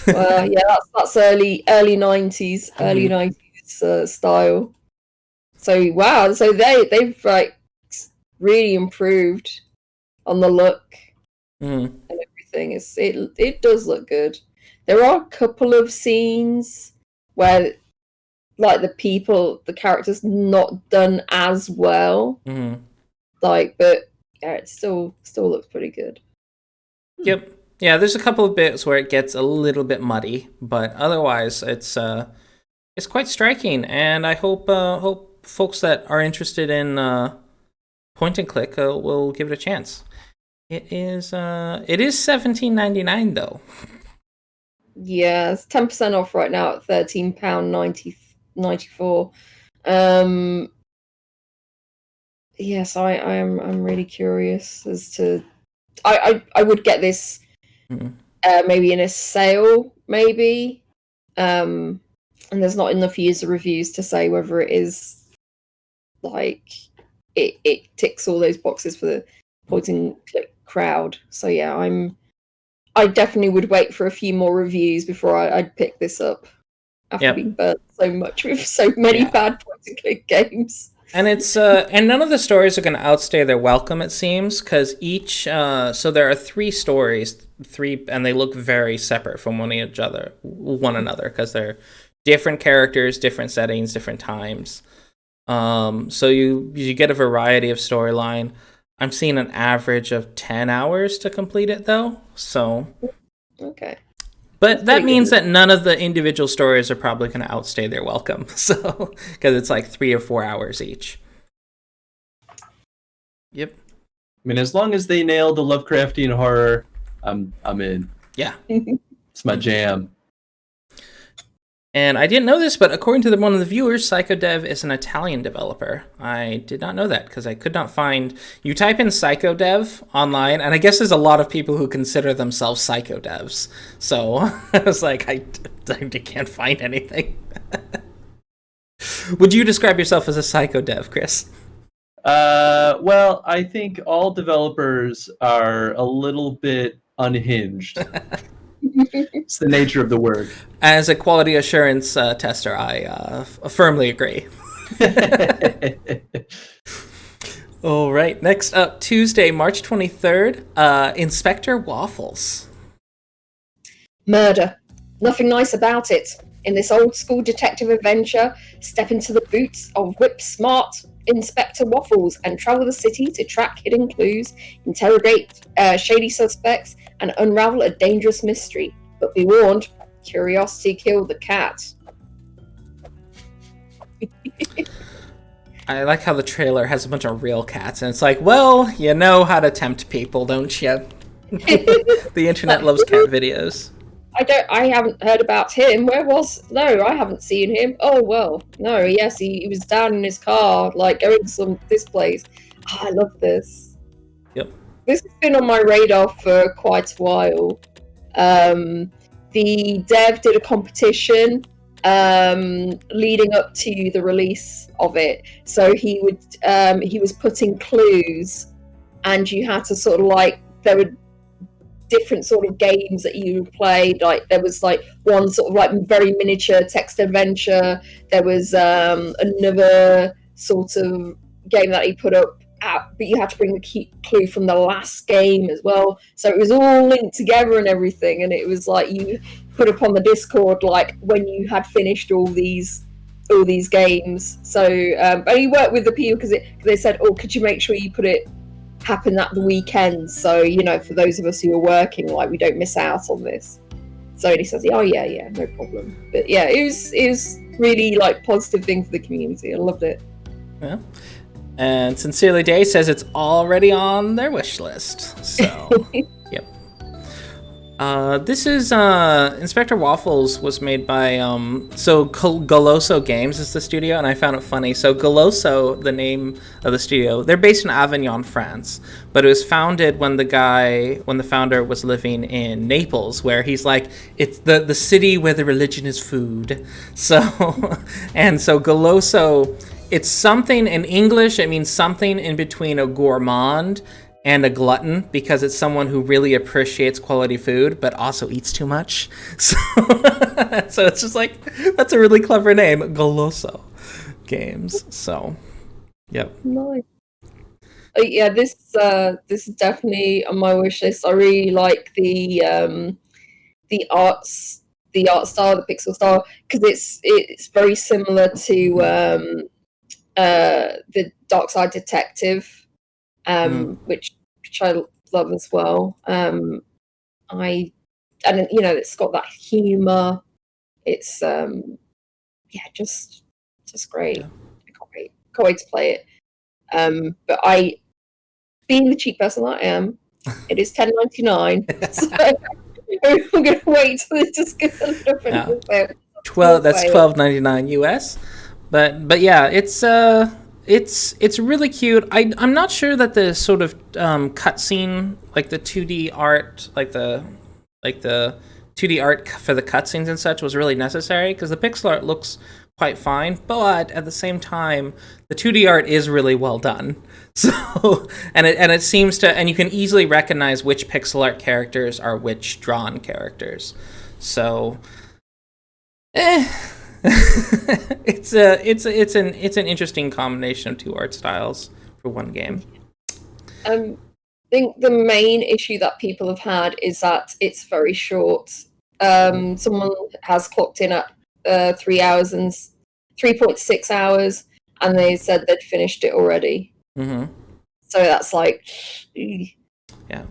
Well, yeah, that's early 90s, early 90s style. So wow, so they've like really improved on the look and everything. It does look good. There are a couple of scenes where like the characters not done as well. Like, but yeah, it still looks pretty good. Yep. Yeah, there's a couple of bits where it gets a little bit muddy, but otherwise it's quite striking, and I hope folks that are interested in point and click will give it a chance. It is $17.99 though. Yeah, it's 10% off right now at £13.94. Yes, I'm really curious as to. I would get this maybe in a sale, maybe. And there's not enough user reviews to say whether it is like it ticks all those boxes for the point and click crowd. So yeah, I definitely would wait for a few more reviews before I'd pick this up after being burnt so much with so many bad point and click games. And it's and none of the stories are going to outstay their welcome, it seems, because each so there are 3 stories, and they look very separate from one another because they're different characters, different settings, different times. So you get a variety of storyline. I'm seeing an average of 10 hours to complete it though. So okay. But that means that none of the individual stories are probably going to outstay their welcome. So, because it's like 3 or 4 hours each. Yep. I mean, as long as they nail the Lovecraftian horror, I'm in. Yeah. It's my jam. And I didn't know this, but according to one of the viewers, PsychoDev is an Italian developer. I did not know that because I could not find. You type in PsychoDev online, and I guess there's a lot of people who consider themselves PsychoDevs. So I was like, I can't find anything. Would you describe yourself as a PsychoDev, Chris? Well, I think all developers are a little bit unhinged. It's the nature of the word. As a quality assurance tester, I firmly agree. All right, next up, Tuesday, March 23rd, Inspector Waffles. Murder. Nothing nice about it. In this old-school detective adventure, step into the boots of whip-smart Inspector Waffles and travel the city to track hidden clues, interrogate shady suspects, and unravel a dangerous mystery. But be warned, curiosity killed the cat. I like how the trailer has a bunch of real cats, and it's like, well, you know how to tempt people, don't you? The internet loves cat videos. I haven't heard about him. No, I haven't seen him. Oh, well, no, yes, he was down in his car, like, going this place. Oh, I love this. Yep. This has been on my radar for quite a while. The dev did a competition leading up to the release of it. So he was putting clues, and you had to sort of like, there were different sort of games that you played. Like there was like one sort of like very miniature text adventure. There was another sort of game that he put up, but you had to bring the key clue from the last game as well. So it was all linked together and everything. And it was like you put up on the Discord like when you had finished all these all these games. So but he worked with the people because they said, oh, could you make sure you put it happen at the weekend, so for those of us who are working, like, we don't miss out on this. So he says, oh yeah, no problem. But yeah, it was really like positive thing for the community. I loved it. Yeah. And Sincerely Day says it's already on their wish list. So, yep. This is Inspector Waffles was made by Goloso Games is the studio, and I found it funny. So Goloso, the name of the studio, they're based in Avignon, France, but it was founded when the founder was living in Naples, where he's like, it's the city where the religion is food. So so Goloso, it's something in English, it means something in between a gourmand and a glutton, because it's someone who really appreciates quality food but also eats too much. So, so it's just like, that's a really clever name, Goloso Games. So, yep. Nice. Yeah, this is definitely on my wish list. I really like the art style, the pixel style, because it's very similar to the Dark Side Detective. Which I love as well. It's got that humor. It's just great. Yeah. I can't wait to play it. But being the cheap person I am, it is $10.99. So I'm gonna wait till it just gets a little bit. Yeah. That's $12.99 US. But yeah, it's really cute. I'm not sure that the sort of cutscene, like the 2D art, like the 2D art for the cutscenes and such was really necessary, because the pixel art looks quite fine, but at the same time, the 2D art is really well done. So and it seems to, and you can easily recognize which pixel art characters are which drawn characters. So it's an interesting combination of two art styles for one game. I think the main issue that people have had is that it's very short. Someone has clocked in at 3 hours and 3.6 hours, and they said they'd finished it already. Mm-hmm. So that's like, yeah.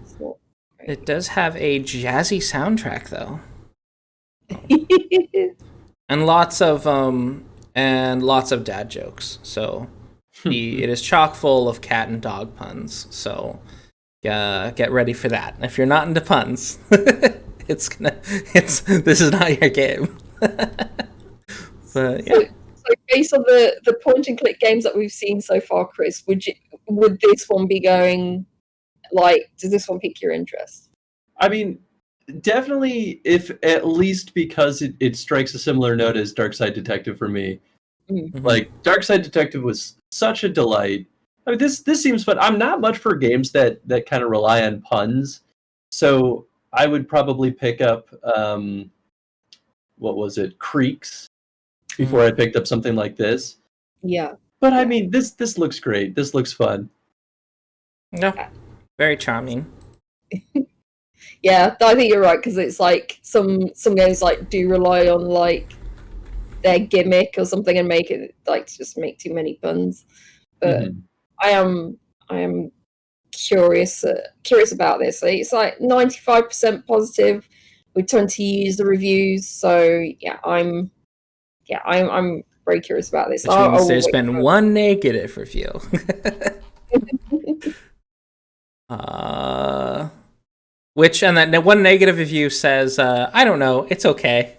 It does have a jazzy soundtrack though. And lots of dad jokes. So it is chock full of cat and dog puns. So get ready for that. If you're not into puns, this is not your game. But yeah. So based on the point and click games that we've seen so far, Chris, would this one be going, like, does this one pique your interest? I mean, definitely, if at least because it strikes a similar note as Dark Side Detective for me. Mm-hmm. Like, Dark Side Detective was such a delight. I mean, this seems fun. I'm not much for games that kind of rely on puns, so I would probably pick up what was it, Creaks, before I picked up something like this. Yeah. But I mean, this looks great. This looks fun. Yeah, very charming. Yeah, I think you're right, because it's like some games like do rely on like their gimmick or something and make it like just make too many puns. But I am curious about this. It's like 95% positive with 20 user reviews. So yeah, I'm very curious about this. Which means there's been one negative review. And that one negative review says, I don't know, it's okay.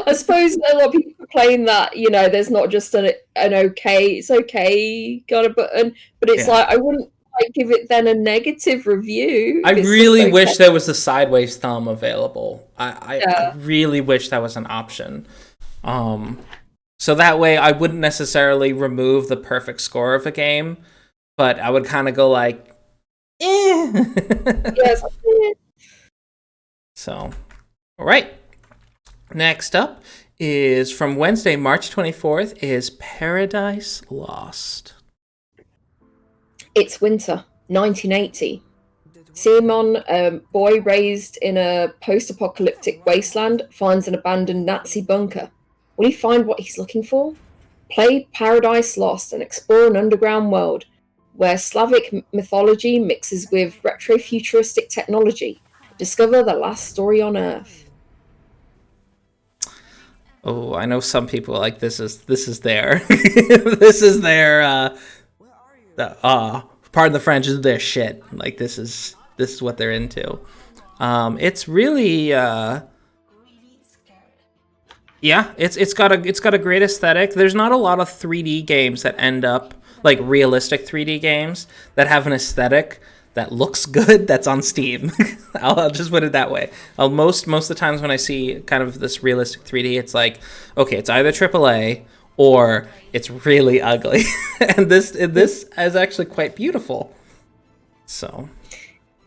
I suppose a lot of people complain that, there's not just an okay, it's okay kind of button, but it's like, I wouldn't give it then a negative review. I really wish there was a sideways thumb available. I really wish that was an option. So that way I wouldn't necessarily remove the perfect score of a game, but I would kind of go like, eh. Yes. So, all right. Next up is from Wednesday, March 24th, is Paradise Lost. It's winter, 1980. Simon, a boy raised in a post-apocalyptic wasteland, finds an abandoned Nazi bunker. Will he find what he's looking for? Play Paradise Lost and explore an underground world where Slavic mythology mixes with retro-futuristic technology. Discover the last story on Earth. Oh, I know some people like this is their this is their pardon the French, is their shit. Like this is what they're into. It's really yeah, it's got a great aesthetic. There's not a lot of 3D games that end up like realistic 3D games that have an aesthetic that looks good that's on Steam. I'll just put it that way. Most of the times when I see kind of this realistic 3D, it's like, okay, it's either AAA or it's really ugly. And this is actually quite beautiful. So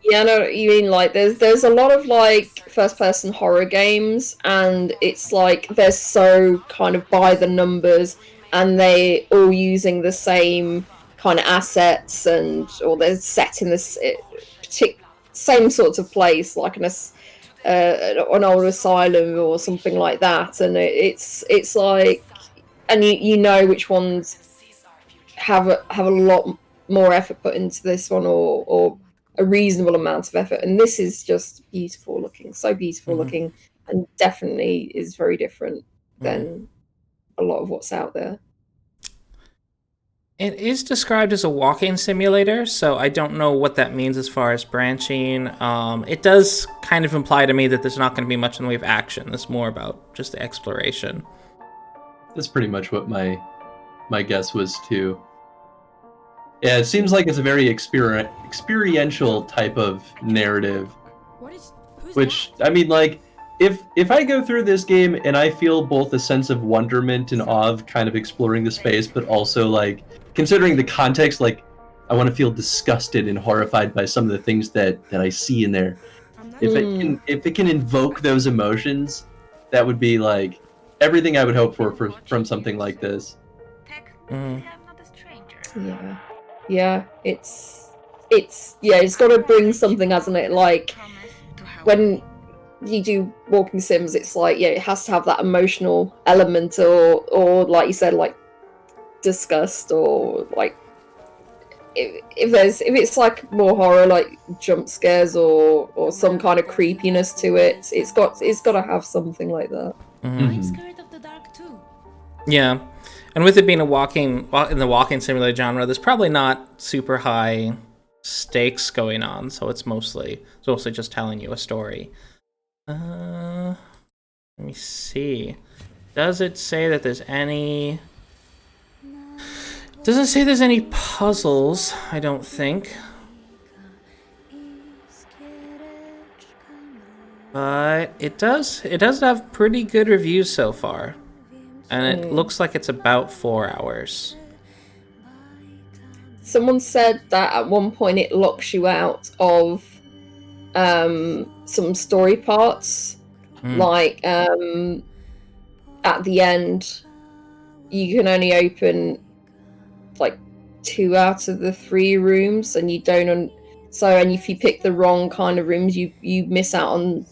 yeah, I know what you mean. Like, there's a lot of like first-person horror games, and it's like they're so kind of by the numbers, and they all using the same kind of assets, or they're set in this same sorts of place, like an old asylum or something like that. And it's like, and you know which ones have a lot more effort put into this one, or a reasonable amount of effort. And this is just beautiful looking, so beautiful looking, and definitely is very different than a lot of what's out there. It is described as a walking simulator, so I don't know what that means as far as branching. It does kind of imply to me that there's not going to be much in the way of action. It's more about just the exploration. That's pretty much what my guess was too. Yeah, it seems like it's a very experiential type of narrative. Which, I mean, like, if I go through this game and I feel both a sense of wonderment and awe of kind of exploring the space, but also, like, considering the context, like, I want to feel disgusted and horrified by some of the things that I see in there. If it can invoke those emotions, that would be, like, everything I would hope for from something like this. Yeah, it's got to bring something, hasn't it? Like, when you do walking sims, it's like, yeah, it has to have that emotional element, or like you said, like disgust, or like if it's like more horror, like jump scares or some kind of creepiness to it. It's got to have something like that. I'm scared of the dark too. Yeah. And with it being in the walking simulator genre, there's probably not super high stakes going on, so it's mostly just telling you a story. Let me see. Does it say that there's any? Doesn't say there's any puzzles, I don't think. But it does have pretty good reviews so far. And it looks like it's about 4 hours. Someone said that at one point it locks you out of some story parts. Like, at the end, you can only open like 2 out of the 3 rooms, and you don't. And if you pick the wrong kind of rooms, you miss out on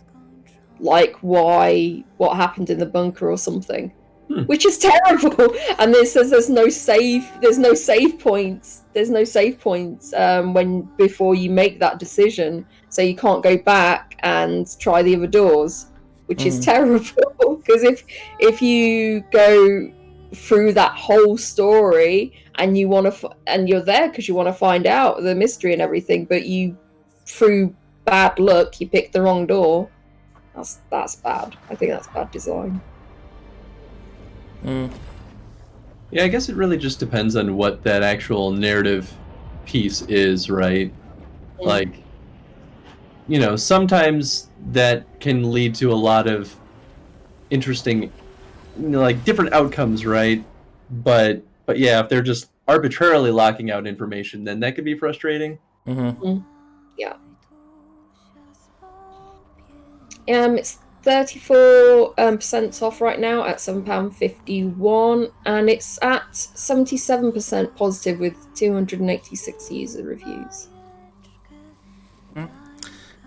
like what happened in the bunker or something. Which is terrible. And it says there's no save points when before you make that decision, so you can't go back and try the other doors, which is terrible. Because if you go through that whole story and you want to and you're there because you want to find out the mystery and everything, but you, through bad luck, you pick the wrong door, that's bad. I think that's bad design. Yeah, I guess it really just depends on what that actual narrative piece is, right? Like, you know, sometimes that can lead to a lot of interesting, you know, like different outcomes, right? But yeah, if they're just arbitrarily locking out information, then that could be frustrating. Yeah. It's 34% off right now at £7.51, and it's at 77% positive with 286 user reviews.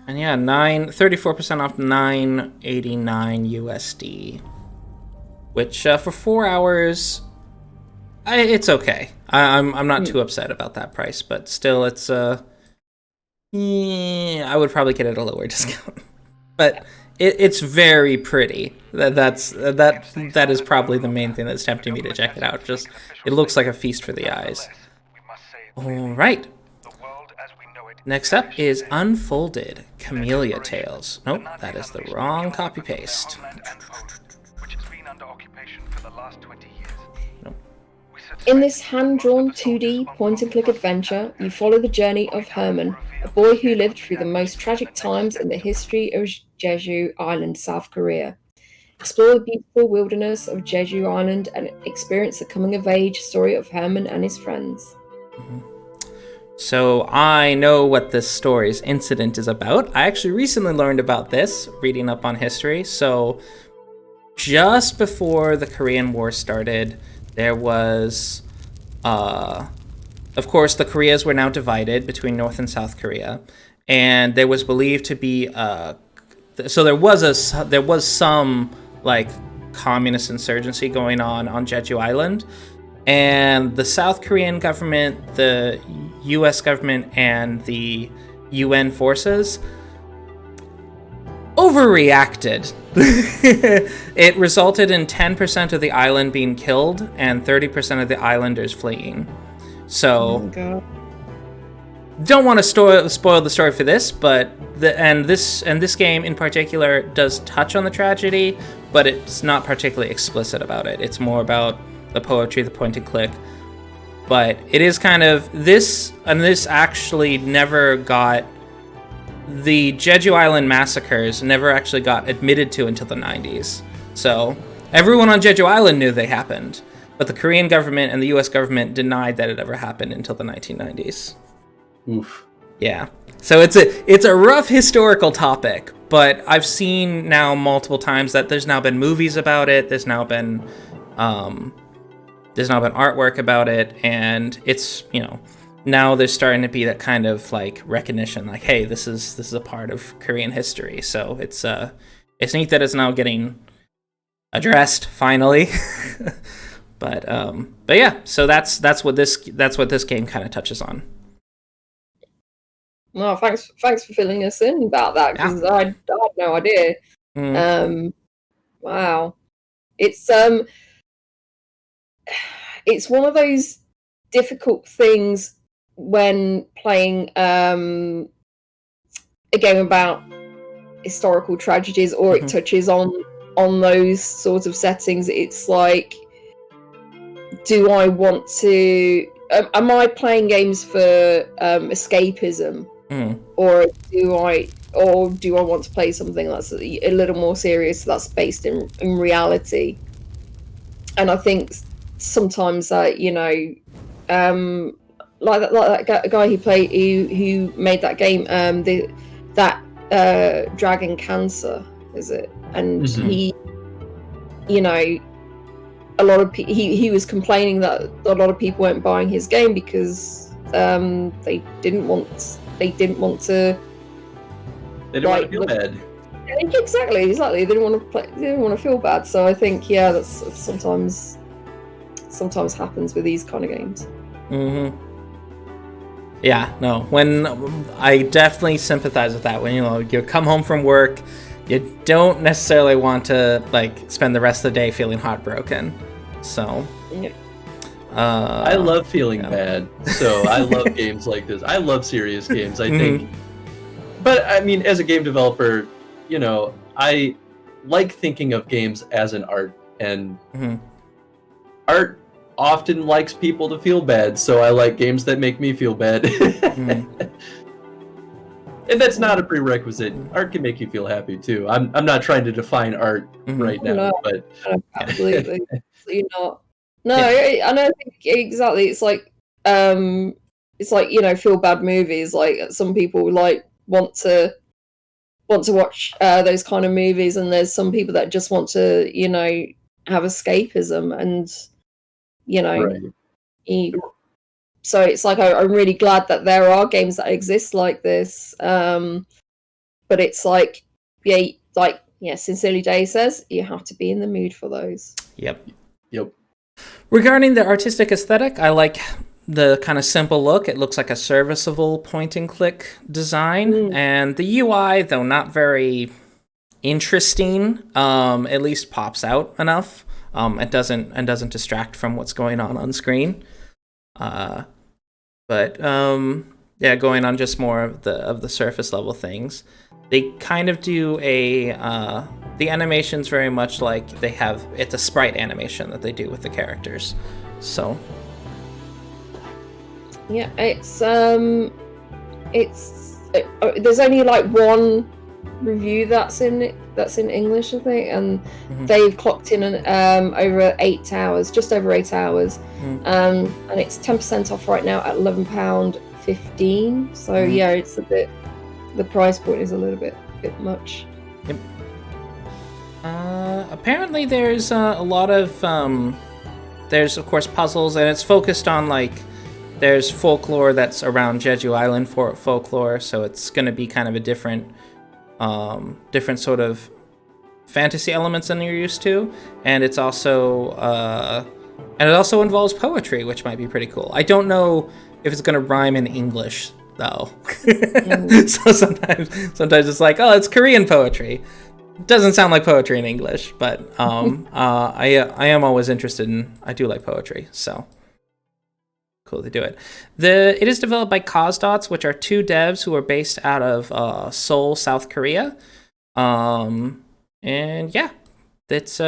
And yeah, 34% off, $9.89 USD. Which for 4 hours, it's okay. I'm not too upset about that price, but still, it's I would probably get it at a lower discount. But it's very pretty. That is probably the main thing that's tempting me to check it out. Just it looks like a feast for the eyes. All right. Next up is Unfolded Camellia Tales. Nope, that is the wrong copy paste. In this hand-drawn 2D point-and-click adventure, you follow the journey of Herman, a boy who lived through the most tragic times in the history of Jeju Island, South Korea. Explore the beautiful wilderness of Jeju Island and experience the coming-of-age story of Herman and his friends. So I know what this story's incident is about. I actually recently learned about this, reading up on history. So just before the Korean War started, there was, of course, the Koreas were now divided between North and South Korea, and there was believed to be, so there was some like communist insurgency going on Jeju Island, and the South Korean government, the U.S. government, and the UN forces overreacted. It resulted in 10% of the island being killed and 30% of the islanders fleeing. So, don't want to spoil the story for this, but this game in particular does touch on the tragedy, but it's not particularly explicit about it. It's more about the poetry, the point and click. But it is kind of this, and this actually never got. The Jeju Island massacres never actually got admitted to until the 90s. So everyone on Jeju Island knew they happened, but the Korean government and the US government denied that it ever happened until the 1990s. Oof. Yeah. So it's a rough historical topic, but I've seen now multiple times that there's now been movies about it, there's now been artwork about it, and it's, now there's starting to be that kind of like recognition, like, hey, this is a part of Korean history. So it's neat that it's now getting addressed finally. but yeah, so that's what this game kind of touches on. No, thanks for filling us in about that, because I had no idea. Wow, it's one of those difficult things when playing a game about historical tragedies, or it touches on those sorts of settings. It's like, do I want to? Am I playing games for escapism, or do I want to play something that's a little more serious, that's based in reality? And I think sometimes that like that guy who made that game, that Dragon Cancer, is it? And he, a lot of he was complaining that a lot of people weren't buying his game because they didn't want to. They didn't want to feel bad. Exactly. They didn't want to play. They didn't want to feel bad. So I think that's sometimes happens with these kind of games. Yeah, no. When I definitely sympathize with that. When you come home from work, you don't necessarily want to spend the rest of the day feeling heartbroken. So, I love feeling bad. So I love games like this. I love serious games. I think, but I mean, as a game developer, I like thinking of games as an art, and art often likes people to feel bad, so I like games that make me feel bad. And that's not a prerequisite. Art can make you feel happy too. I'm not trying to define art right now, but absolutely not. No, I know. Exactly. It's like feel bad movies. Like, some people want to watch those kind of movies, and there's some people that just want to have escapism, and so it's like, I'm really glad that there are games that exist like this. but it's like, Sincerely Day says, you have to be in the mood for those. Yep. Yep. Regarding the artistic aesthetic, I like the kind of simple look. It looks like a serviceable point-and-click design, and the UI, though not very interesting, at least pops out enough. It doesn't distract from what's going on screen. But going on just more of the surface level things. They kind of do the animation's very much like it's a sprite animation that they do with the characters. So yeah, it's there's only like one review that's in English, I think, and they've clocked in over 8 hours, just over 8 hours, and it's 10% off right now at £11.15. So yeah, it's a bit. The price point is a little bit much. Yep. Apparently, there's a lot of there's of course puzzles, and it's focused on like there's folklore that's around Jeju Island for folklore, so it's going to be kind of a different sort of fantasy elements than you're used to, and it also involves poetry, which might be pretty cool. I don't know if it's going to rhyme in English though. So sometimes it's like, oh, it's Korean poetry. It doesn't sound like poetry in English, but I am always interested in. I do like poetry, so cool to do it. It is developed by Kaze, which are 2 devs who are based out of Seoul, South Korea. And yeah, it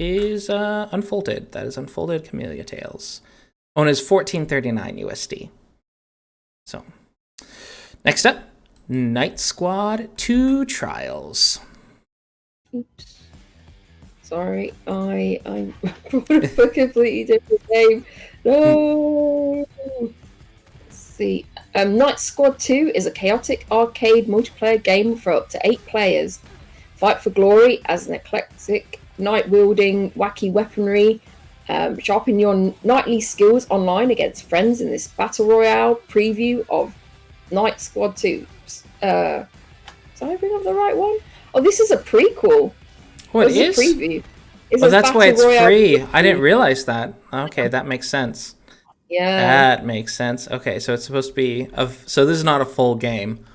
is Unfolded. That is Unfolded Camellia Tales. Owned is $14.39 USD. So, next up, Night Squad 2 Trials. Oops. Sorry, I brought up a completely different game. No! Let's see. Night Squad 2 is a chaotic arcade multiplayer game for up to 8 players. Fight for glory as an eclectic, night-wielding, wacky weaponry. Sharpen your nightly skills online against friends in this Battle Royale preview of Night Squad 2. Did I bring up the right one? Oh, this is a prequel. Oh, it is? A preview. That's why it's free. Preview. I didn't realize that. Okay, that makes sense. Yeah. That makes sense. Okay, so it's supposed to be... So this is not a full game.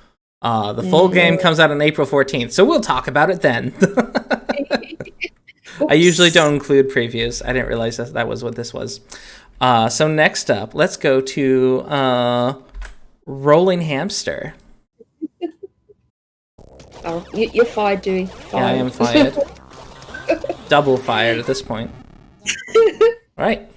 The full game comes out on April 14th, so we'll talk about it then. I usually don't include previews. I didn't realize that was what this was. So next up, let's go to Rolling Hamster. Oh, you're fired, Dewey. Fired. Yeah, I am fired. Double fired at this point. Right.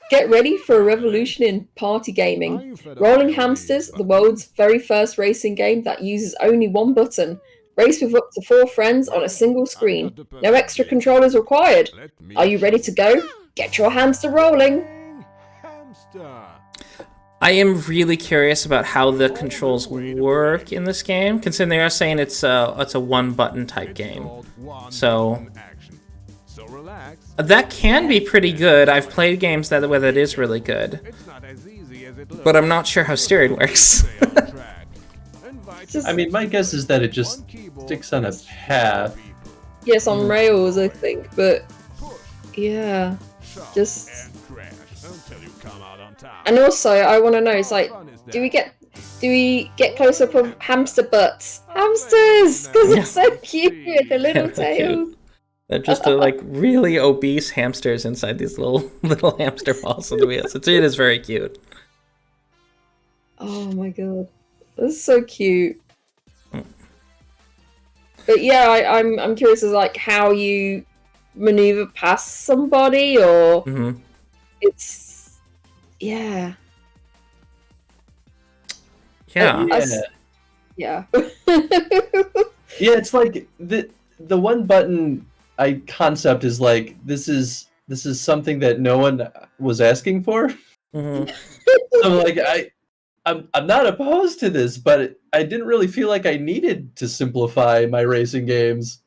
Get ready for a revolution in party gaming. Rolling Hamsters, the world's very first racing game that uses only one button. Race with up to 4 friends on a single screen. No extra controllers required. Are you ready to go? Get your hamster rolling. I am really curious about how the controls work in this game, considering they are saying it's a one-button type game. So that can be pretty good. I've played games where that is really good, but I'm not sure how steering works. I mean, my guess is that it just sticks on a path. Yes, on rails, I think, but yeah, just. And also, I want to know, it's like, do we get close up of hamster butts? Hamsters, because they're so cute, the little tails. They're just like really obese hamsters inside these little hamster balls on the wheels. It is very cute. Oh my god, that's so cute. But yeah, I'm curious as like how you maneuver past somebody, or it's yeah. Yeah. Yeah. Yeah, it's like the one button concept is like this is something that no one was asking for. So like I'm not opposed to this, but I didn't really feel like I needed to simplify my racing games.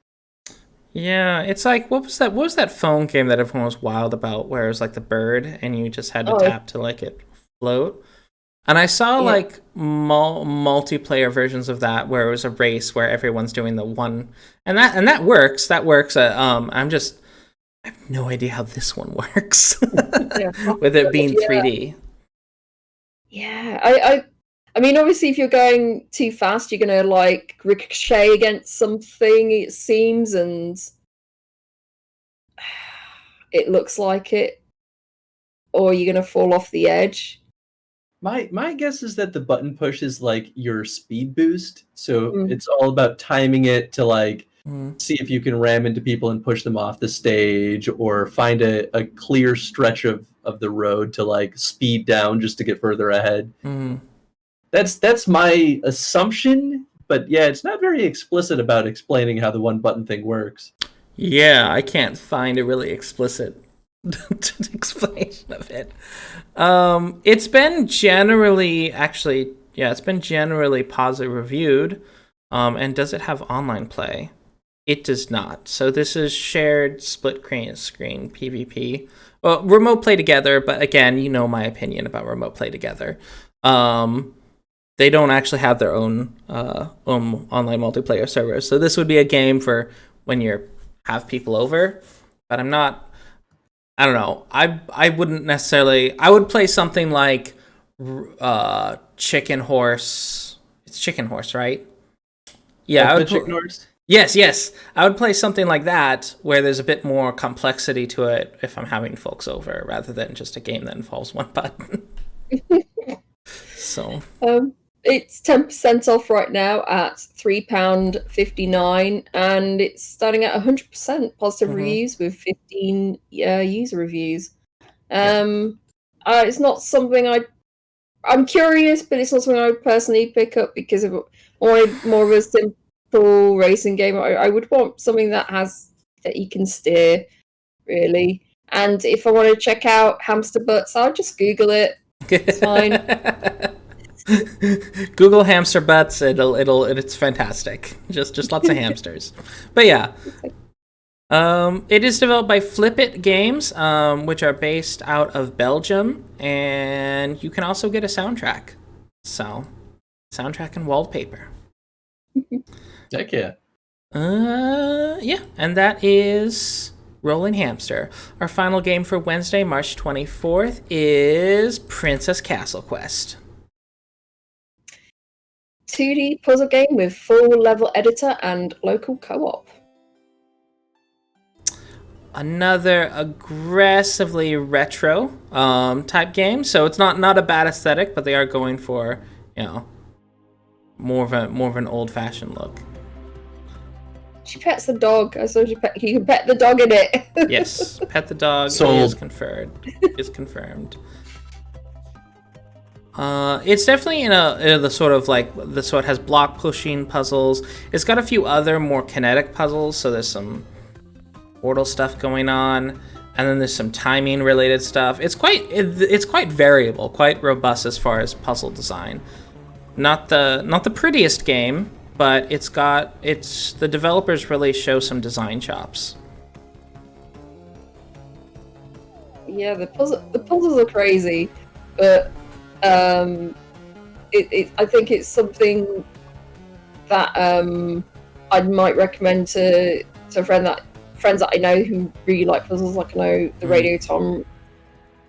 Yeah, it's like what was that phone game that everyone was wild about, where it was like the bird and you just had to tap to like it float? And I saw like multiplayer versions of that where it was a race where everyone's doing the one, and that works. That works. I have no idea how this one works with it being 3D. Yeah, I mean, obviously, if you're going too fast, you're gonna like ricochet against something. It seems, and it looks like it, or you're gonna fall off the edge. My guess is that the button push is like your speed boost, so it's all about timing it to like see if you can ram into people and push them off the stage, or find a clear stretch of the road to like speed down just to get further ahead. That's my assumption, but yeah, it's not very explicit about explaining how the one button thing works. Yeah, I can't find a really explicit explanation of it. It's been generally positive reviewed. And does it have online play? It does not. So this is shared split screen PvP. Well, remote play together, but again, you know my opinion about remote play together. They don't actually have their own online multiplayer servers. So this would be a game for when you have people over. But I don't know. I wouldn't necessarily. I would play something like Chicken Horse. It's Chicken Horse, right? Yeah, I would Chicken Horse. Yes. I would play something like that where there's a bit more complexity to it if I'm having folks over, rather than just a game that involves one button. So it's 10% off right now at £3.59, and it's starting at 100% positive reviews with 15 user reviews. It's not something I'm curious, but it's not something I would personally pick up because of more of a simple racing game. I would want something that you can steer, really. And if I want to check out hamster butts, I'll just Google it. It's fine. Google hamster butts. It's fantastic. Just lots of hamsters. But yeah. It is developed by Flip It Games, which are based out of Belgium, and you can also get a soundtrack. So, soundtrack and wallpaper. Heck yeah. Yeah, and that is Rolling Hamster. Our final game for Wednesday, March 24th, is Princess Castle Quest. 2D puzzle game with full level editor and local co-op. Another aggressively retro type game. So it's not a bad aesthetic, but they are going for, more of an old-fashioned look. She pets the dog. I saw you can pet the dog in it. Yes, pet the dog. Sold. Is confirmed. It's definitely in the sort of like so it has block pushing puzzles. It's got a few other more kinetic puzzles. So there's some portal stuff going on, and then there's some timing related stuff. It's quite variable, quite robust as far as puzzle design. Not the prettiest game, but the developers really show some design chops. Yeah, the puzzles are crazy, but I think it's something that I might recommend to friends that I know who really like puzzles. Like I know the Radio Tom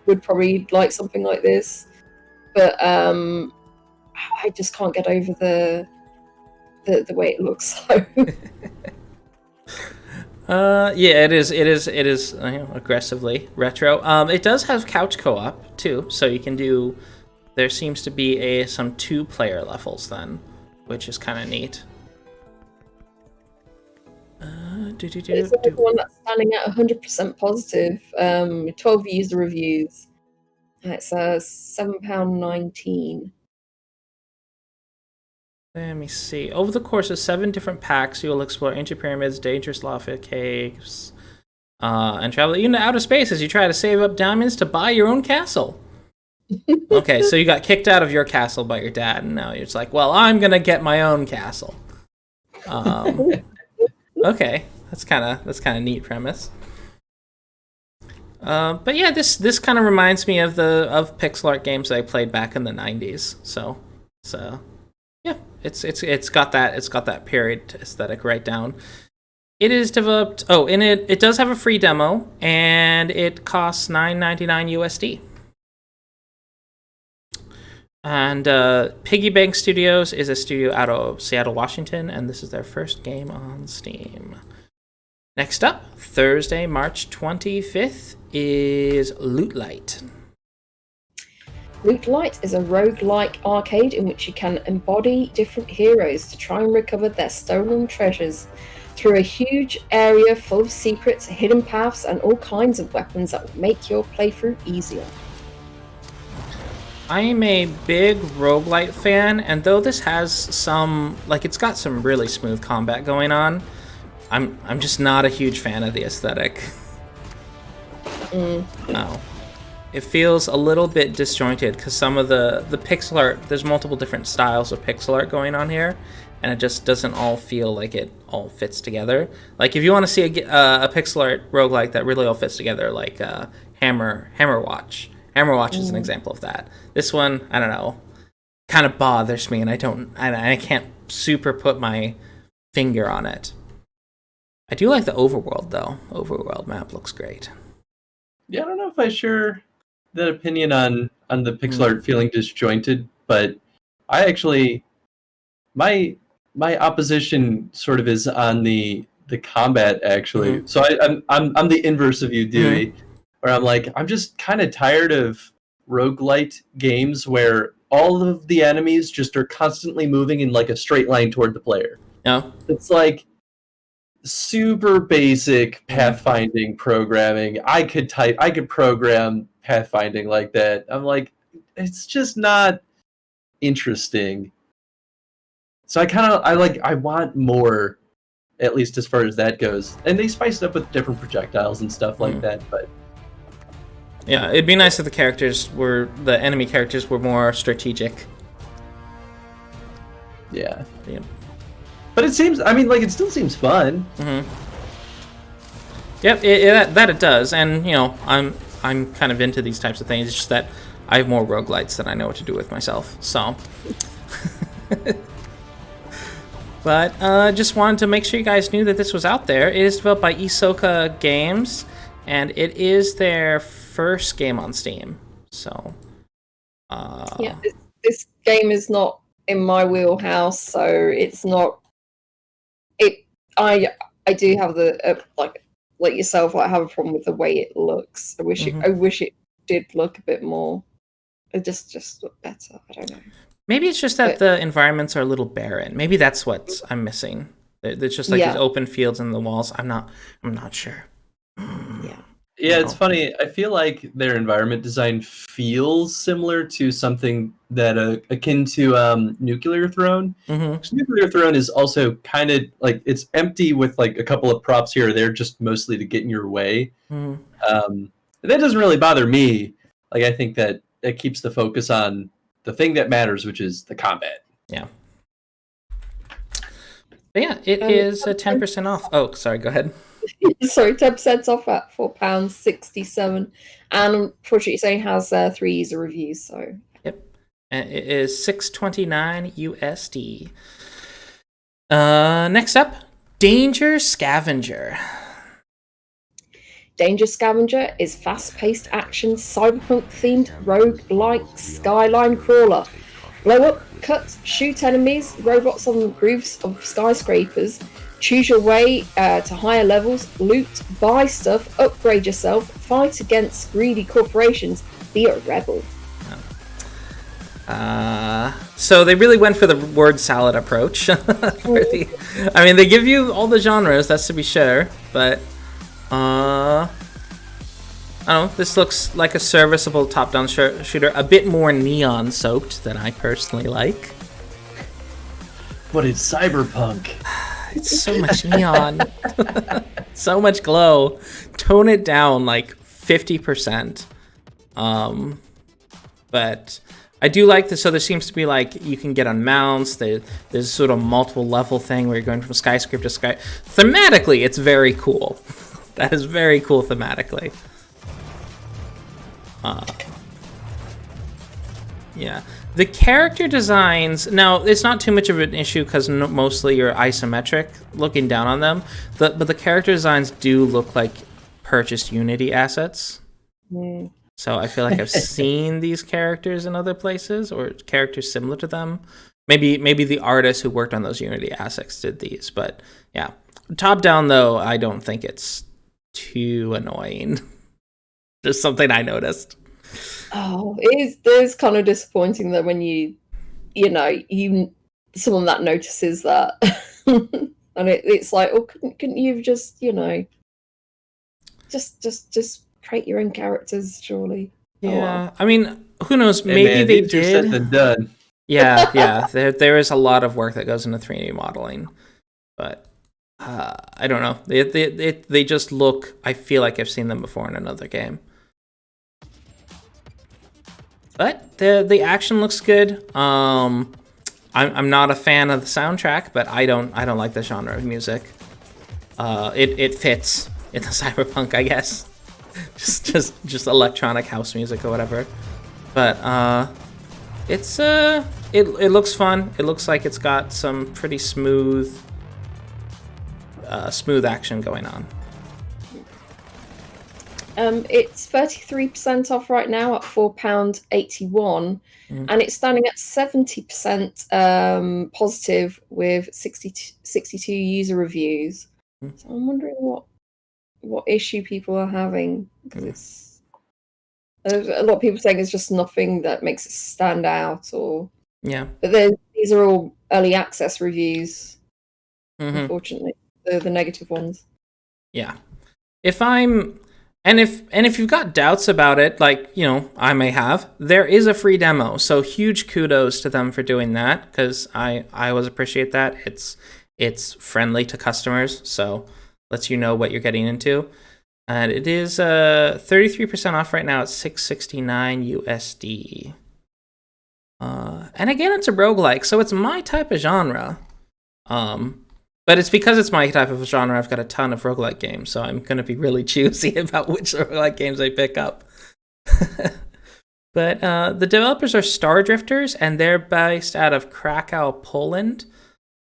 would probably like something like this, but I just can't get over the way it looks. So. Yeah, it is aggressively retro. It does have couch co-op too, so you can do. There seems to be some 2-player levels then, which is kind of neat. It's another one that's standing at 100% positive. 12 user reviews. It's £7.19. Let me see. Over the course of 7 different packs, you will explore ancient pyramids, dangerous lava caves, and travel into outer space as you try to save up diamonds to buy your own castle. Okay, so you got kicked out of your castle by your dad, and now you're just like, well, I'm gonna get my own castle. Okay, that's kind of neat premise. But yeah, this kind of reminds me of pixel art games that I played back in the 90s. So yeah, it's got that period aesthetic right down. It is developed. Oh, and it does have a free demo, and it costs $9.99 USD. And Piggybank Studios is a studio out of Seattle, Washington, and this is their first game on Steam. Next up, Thursday, March 25th, is LootLite. LootLite is a roguelike arcade in which you can embody different heroes to try and recover their stolen treasures through a huge area full of secrets, hidden paths, and all kinds of weapons that will make your playthrough easier. I'm a big roguelite fan, and though this has some, like, it's got some really smooth combat going on, I'm just not a huge fan of the aesthetic. No. It feels a little bit disjointed, because some of the pixel art, there's multiple different styles of pixel art going on here, and it just doesn't all feel like it all fits together. Like, if you want to see a pixel art roguelike that really all fits together, like Hammerwatch. Hammerwatch is an example of that. This one, I don't know, kind of bothers me, and I can't super put my finger on it. I do like the overworld, though. Overworld map looks great. Yeah, I don't know if I share that opinion on the pixel art feeling disjointed, but I actually my opposition sort of is on the combat actually. So I'm the inverse of you, Dewey. Where I'm like, I'm just kind of tired of roguelite games where all of the enemies just are constantly moving in like a straight line toward the player. No, it's like super basic pathfinding programming. I could program pathfinding like that. I'm like, it's just not interesting. So I want more, at least as far as that goes. And they spiced it up with different projectiles and stuff like that, but yeah, it'd be nice if the enemy characters were more strategic. Yeah. But it seems, it still seems fun. Yep, it does, and I'm kind of into these types of things. It's just that I have more roguelites than I know what to do with myself. So, but just wanted to make sure you guys knew that this was out there. It is developed by Isoka Games, and it is their first game on Steam. So, yeah, this game is not in my wheelhouse, so it's not. I do have the like yourself. I have a problem with the way it looks. I wish it did look a bit more. It just looked better. I don't know. Maybe it's just that the environments are a little barren. Maybe that's what I'm missing. It's just like these open fields in the walls. I'm not sure. Yeah, it's funny. I feel like their environment design feels similar to something that akin to Nuclear Throne. Nuclear Throne is also kind of like, it's empty with like a couple of props here or there, just mostly to get in your way. That doesn't really bother me. Like, I think that it keeps the focus on the thing that matters, which is the combat. Yeah. But yeah, it is 10% off. Oh, sorry, go ahead. Sorry, 10% off at £4.67, and unfortunately, it only has 3 user reviews. So yep, and it is $6.29 USD. Next up, Danger Scavenger. Danger Scavenger is fast-paced action, cyberpunk-themed roguelike skyline crawler. Blow up, cut, shoot enemies, robots on the roofs of skyscrapers. Choose your way to higher levels, loot, buy stuff, upgrade yourself, fight against greedy corporations, be a rebel. So they really went for the word salad approach. They give you all the genres, that's to be sure, but I don't know, this looks like a serviceable top-down shooter, a bit more neon-soaked than I personally like. But it's cyberpunk. It's so much neon. So much glow. Tone it down like 50%. But I do like this. So there seems to be like, you can get on mounts. There's sort of multiple level thing where you're going from skyscraper to sky. Thematically, it's very cool. That is very cool thematically. Yeah, the character designs, now it's not too much of an issue because mostly you're isometric looking down on them, but the character designs do look like purchased Unity assets. So I feel like I've seen these characters in other places or characters similar to them. Maybe the artists who worked on those Unity assets did these, but yeah. Top down though, I don't think it's too annoying. Just something I noticed. Oh, it is kind of disappointing that when you someone that notices that, and it's like, oh, couldn't you just just create your own characters, surely? Yeah, oh, well. I mean, who knows? Hey, Maybe man, they easier did. said than done. Yeah. There is a lot of work that goes into 3D modeling, but I don't know. They just look. I feel like I've seen them before in another game. But the action looks good. I'm not a fan of the soundtrack, but I don't like the genre of music. It fits in the cyberpunk, I guess. just electronic house music or whatever. But it looks fun. It looks like it's got some pretty smooth action going on. It's 33% off right now at £4.81, and it's standing at 70% positive with 62 user reviews. So I'm wondering what issue people are having, because there's a lot of people saying it's just nothing that makes it stand out, but these are all early access reviews. Unfortunately, the negative ones. Yeah, if you've got doubts about it, like, I may have, there is a free demo. So huge kudos to them for doing that, because I always appreciate that. It's friendly to customers, so lets you know what you're getting into. And it is 33% off right now at $6.69 USD. And again, it's a roguelike, so it's my type of genre. But it's because it's my type of genre, I've got a ton of roguelike games, so I'm going to be really choosy about which roguelike games I pick up. But the developers are Star Drifters, and they're based out of Krakow, Poland.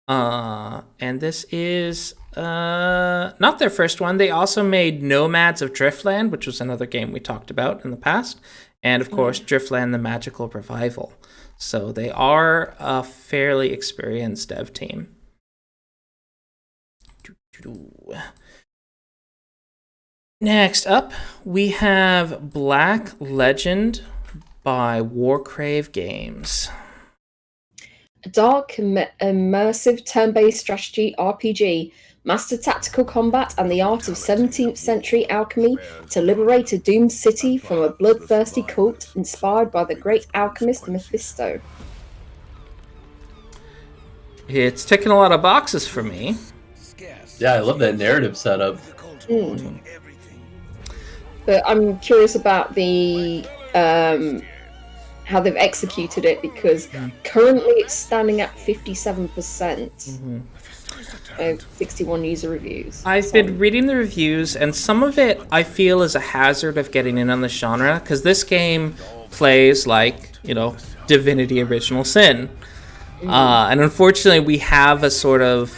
And this is not their first one. They also made Nomads of Driftland, which was another game we talked about in the past. And, of course, Driftland, the Magical Revival. So they are a fairly experienced dev team. Next up, we have Black Legend by Warcrave Games. A dark, immersive turn-based strategy RPG. Master tactical combat and the art of 17th century alchemy to liberate a doomed city from a bloodthirsty cult inspired by the great alchemist Mephisto. It's ticking a lot of boxes for me. Yeah, I love that narrative setup. But I'm curious about the how they've executed it, because currently it's standing at 57%. 61 user reviews. I've been reading the reviews, and some of it I feel is a hazard of getting in on the genre, because this game plays like, Divinity Original Sin. And unfortunately, we have a sort of,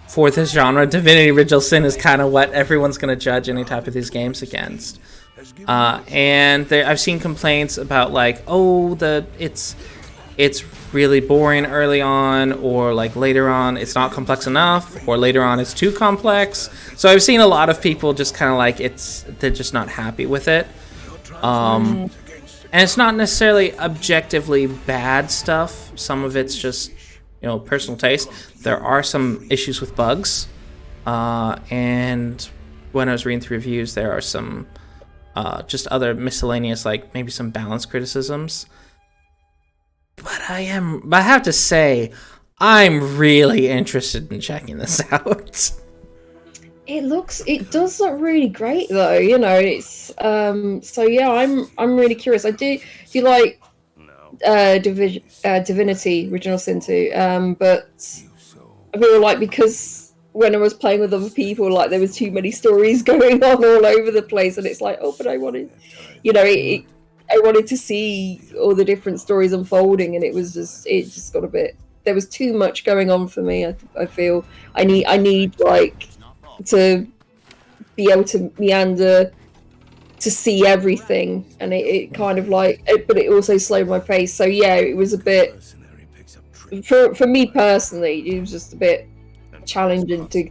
for this genre, Divinity Original Sin is kind of what everyone's going to judge any type of these games against. And I've seen complaints about, like, it's really boring early on, or like later on it's not complex enough, or later on it's too complex. So I've seen a lot of people just kind of like they're just not happy with it. And it's not necessarily objectively bad stuff. Some of it's just, personal taste. There are some issues with bugs. And when I was reading through reviews, there are some just other miscellaneous, like maybe some balance criticisms. But I have to say, I'm really interested in checking this out. It does look really great though, it's so yeah, I'm really curious. I do like Divinity Original Sin 2, but I feel like because when I was playing with other people, like there was too many stories going on all over the place, and it's like, oh, but I wanted, I wanted to see all the different stories unfolding, and it just got a bit. There was too much going on for me. I feel I need like to be able to meander to see everything, and it kind of like, but it also slowed my pace. So yeah, it was a bit for me personally. It was just a bit challenging to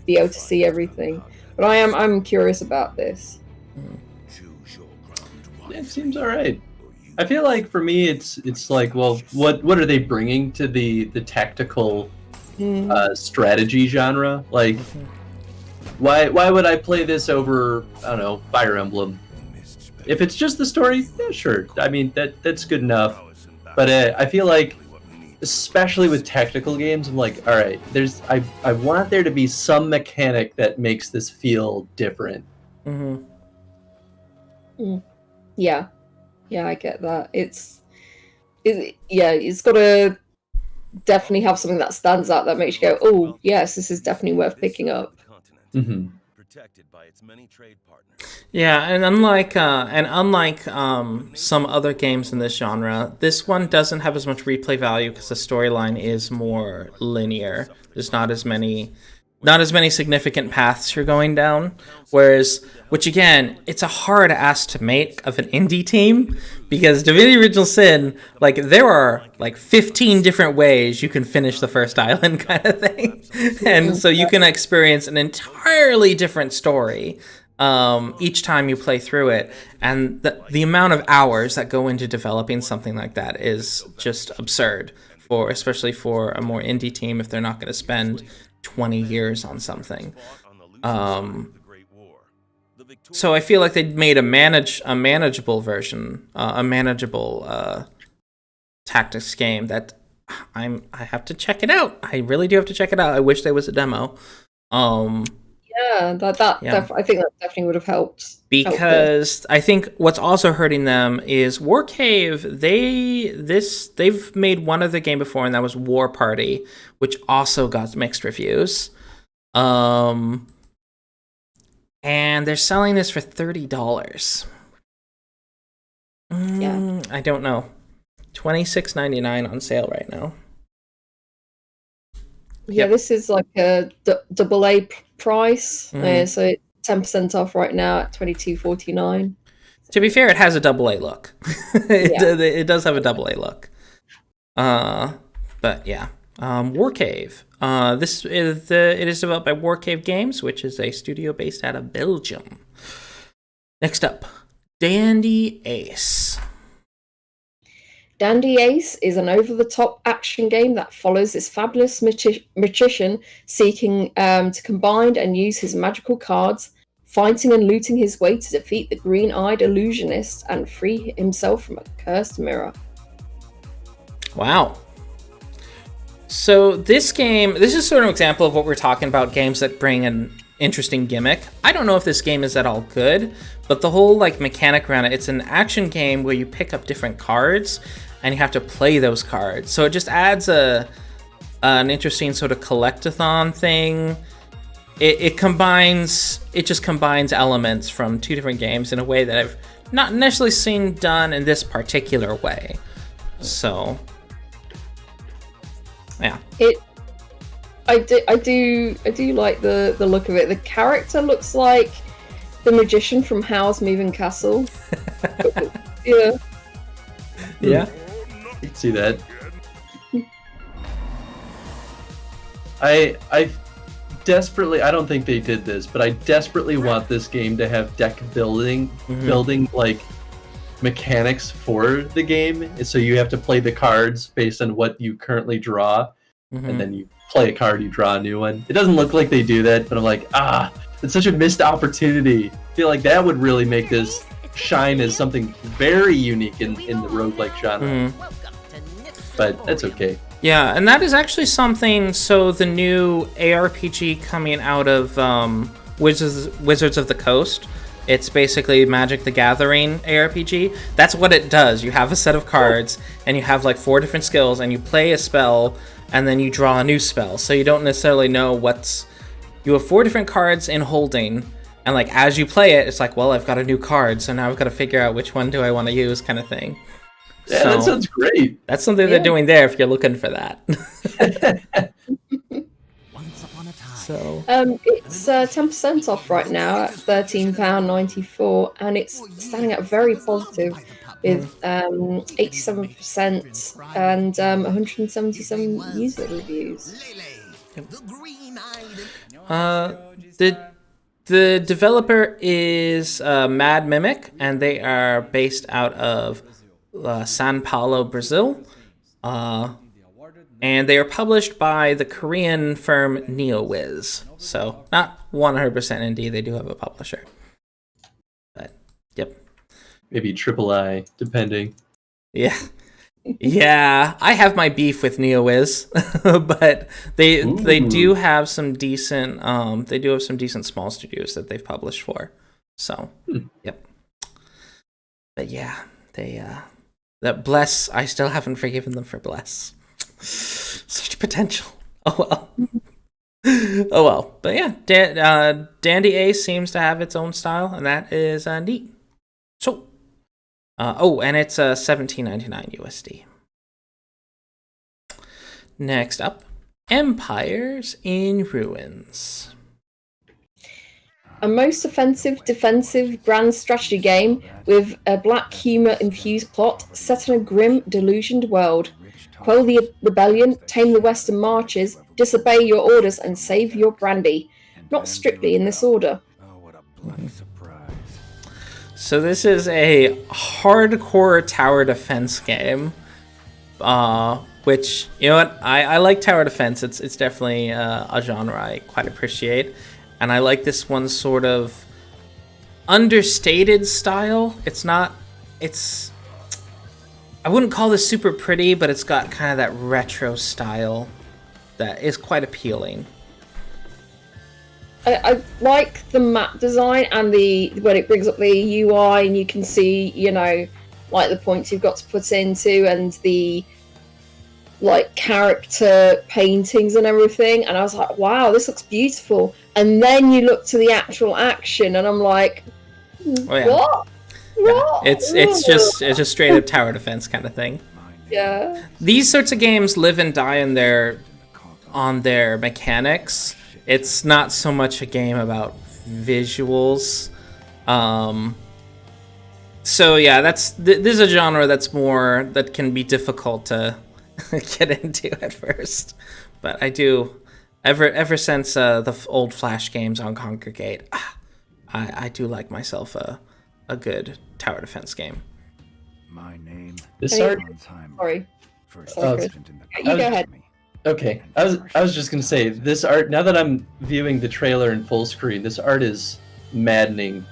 be able to see everything. But I'm curious about this. It seems all right. I feel like for me, it's like, well, what are they bringing to the tactical strategy genre? Like, why would I play this over, I don't know, Fire Emblem? If it's just the story, yeah, sure. I mean, that's good enough. But I feel like, especially with tactical games, I'm like, all right, I want there to be some mechanic that makes this feel different. Yeah, I get that. It's got to definitely have something that stands out that makes you go, oh yes, this is definitely worth picking up. Protected by its many trade partners. Yeah, and unlike some other games in this genre, this one doesn't have as much replay value because the storyline is more linear. There's not as many significant paths you're going down. Which again, it's a hard ask to make of an indie team, because Divinity Original Sin, like, there are like 15 different ways you can finish the first island kind of thing. And so you can experience an entirely different story each time you play through it. And the amount of hours that go into developing something like that is just absurd, especially for a more indie team, if they're not going to spend 20 years on something. So I feel like they made a manageable version, a manageable tactics game that I have to check it out. I really do have to check it out. I wish there was a demo. I think that definitely would have helped. Because I think what's also hurting them is War Cave. They've made one other game before, and that was War Party, which also got mixed reviews. And they're selling this for $30. I don't know. $26.99 on sale right now. Yeah, This is like a AA price, so it's 10% off right now at $22.49. To be fair, it has a AA look. It does have a AA look. But yeah, War Cave. It is developed by War Cave Games, which is a studio based out of Belgium. Next up, Dandy Ace. Dandy Ace is an over-the-top action game that follows this fabulous magician seeking to combine and use his magical cards, fighting and looting his way to defeat the green-eyed illusionist and free himself from a cursed mirror. Wow. So this is sort of an example of what we're talking about, games that bring an interesting gimmick. I don't know if this game is at all good, but the whole like mechanic around it's an action game where you pick up different cards and you have to play those cards. So it just adds an interesting sort of collectathon thing. It just combines elements from two different games in a way that I've not necessarily seen done in this particular way. So yeah. I do like the look of it. The character looks like the magician from Howl's Moving Castle. Yeah. Yeah. I can see that. I desperately, I don't think they did this, but I desperately want this game to have deck building like mechanics for the game. So you have to play the cards based on what you currently draw, and then you play a card, you draw a new one. It doesn't look like they do that, but I'm like, it's such a missed opportunity. I feel like that would really make this shine as something very unique in the roguelike genre. But that's okay. Yeah, and that is actually something. So the new ARPG coming out of Wizards of the Coast, it's basically Magic the Gathering ARPG. That's what it does. You have a set of cards, and you have like 4 different skills, and you play a spell, and then you draw a new spell. So you don't necessarily know you have 4 different cards in holding, and like as you play it, it's like, well, I've got a new card, so now I've got to figure out which one do I want to use, kind of thing. Yeah, so that sounds great. That's something they're doing there if you're looking for that. So it's 10% off right now at £13.94, and it's standing at very positive with 87% and 177 user reviews. The developer is Mad Mimic, and they are based out of São Paulo, Brazil. And they are published by the Korean firm NeoWiz. So not 100% indie, they do have a publisher. But, yep. Maybe III, depending. Yeah. Yeah, I have my beef with NeoWiz, but they do have some decent small studios that they've published for. So, yep. But yeah, that Bless, I still haven't forgiven them for Bless. Such potential. Oh well. Oh well. But yeah, Dandy A seems to have its own style, and that is neat. So, and it's $17.99 USD. Next up, Empires in Ruins. A most offensive, defensive, grand strategy game with a black humor-infused plot set in a grim, delusioned world. Quell the rebellion, tame the western marches, disobey your orders, and save your brandy. Not strictly in this order. Oh, what a bloody surprise. So this is a hardcore tower defense game, which, you know what, I like tower defense. It's definitely a genre I quite appreciate, and I like this one sort of understated style. I wouldn't call this super pretty, but it's got kind of that retro style that is quite appealing. I like the map design and when it brings up the UI and you can see, like the points you've got to put into and the like character paintings and everything. And I was like, wow, this looks beautiful. And then you look to the actual action and I'm like, what? Yeah, it's just straight up tower defense kind of thing. Yeah. These sorts of games live and die on their mechanics. It's not so much a game about visuals. So yeah, this is a genre that can be difficult to get into at first. But I do ever since the old Flash games on Congregate, I do like myself a good tower defense game. My name. This art. Sorry. You go ahead. Okay, I was just gonna say this art. Now that I'm viewing the trailer in full screen, this art is maddening.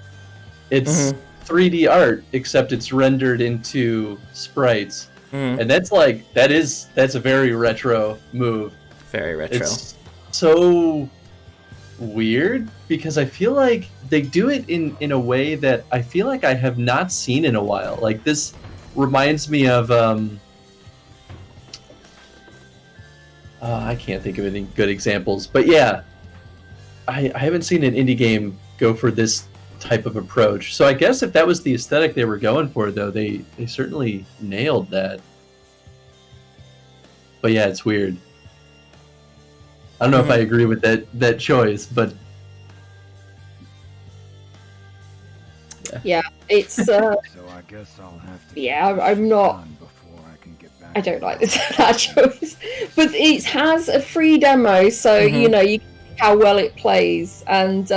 It's 3D art, except it's rendered into sprites, and that's a very retro move. Very retro. It's so weird because I feel like they do it in a way that I feel like I have not seen in a while. Like this reminds me of I can't think of any good examples, but yeah, I haven't seen an indie game go for this type of approach. So I guess if that was the aesthetic they were going for, though, they certainly nailed that. But yeah, it's weird. I don't know if I agree with that choice, but yeah, it's So I guess I'll have to. Yeah, I'm not. I don't like that choice, but it has a free demo, so you can see how well it plays, and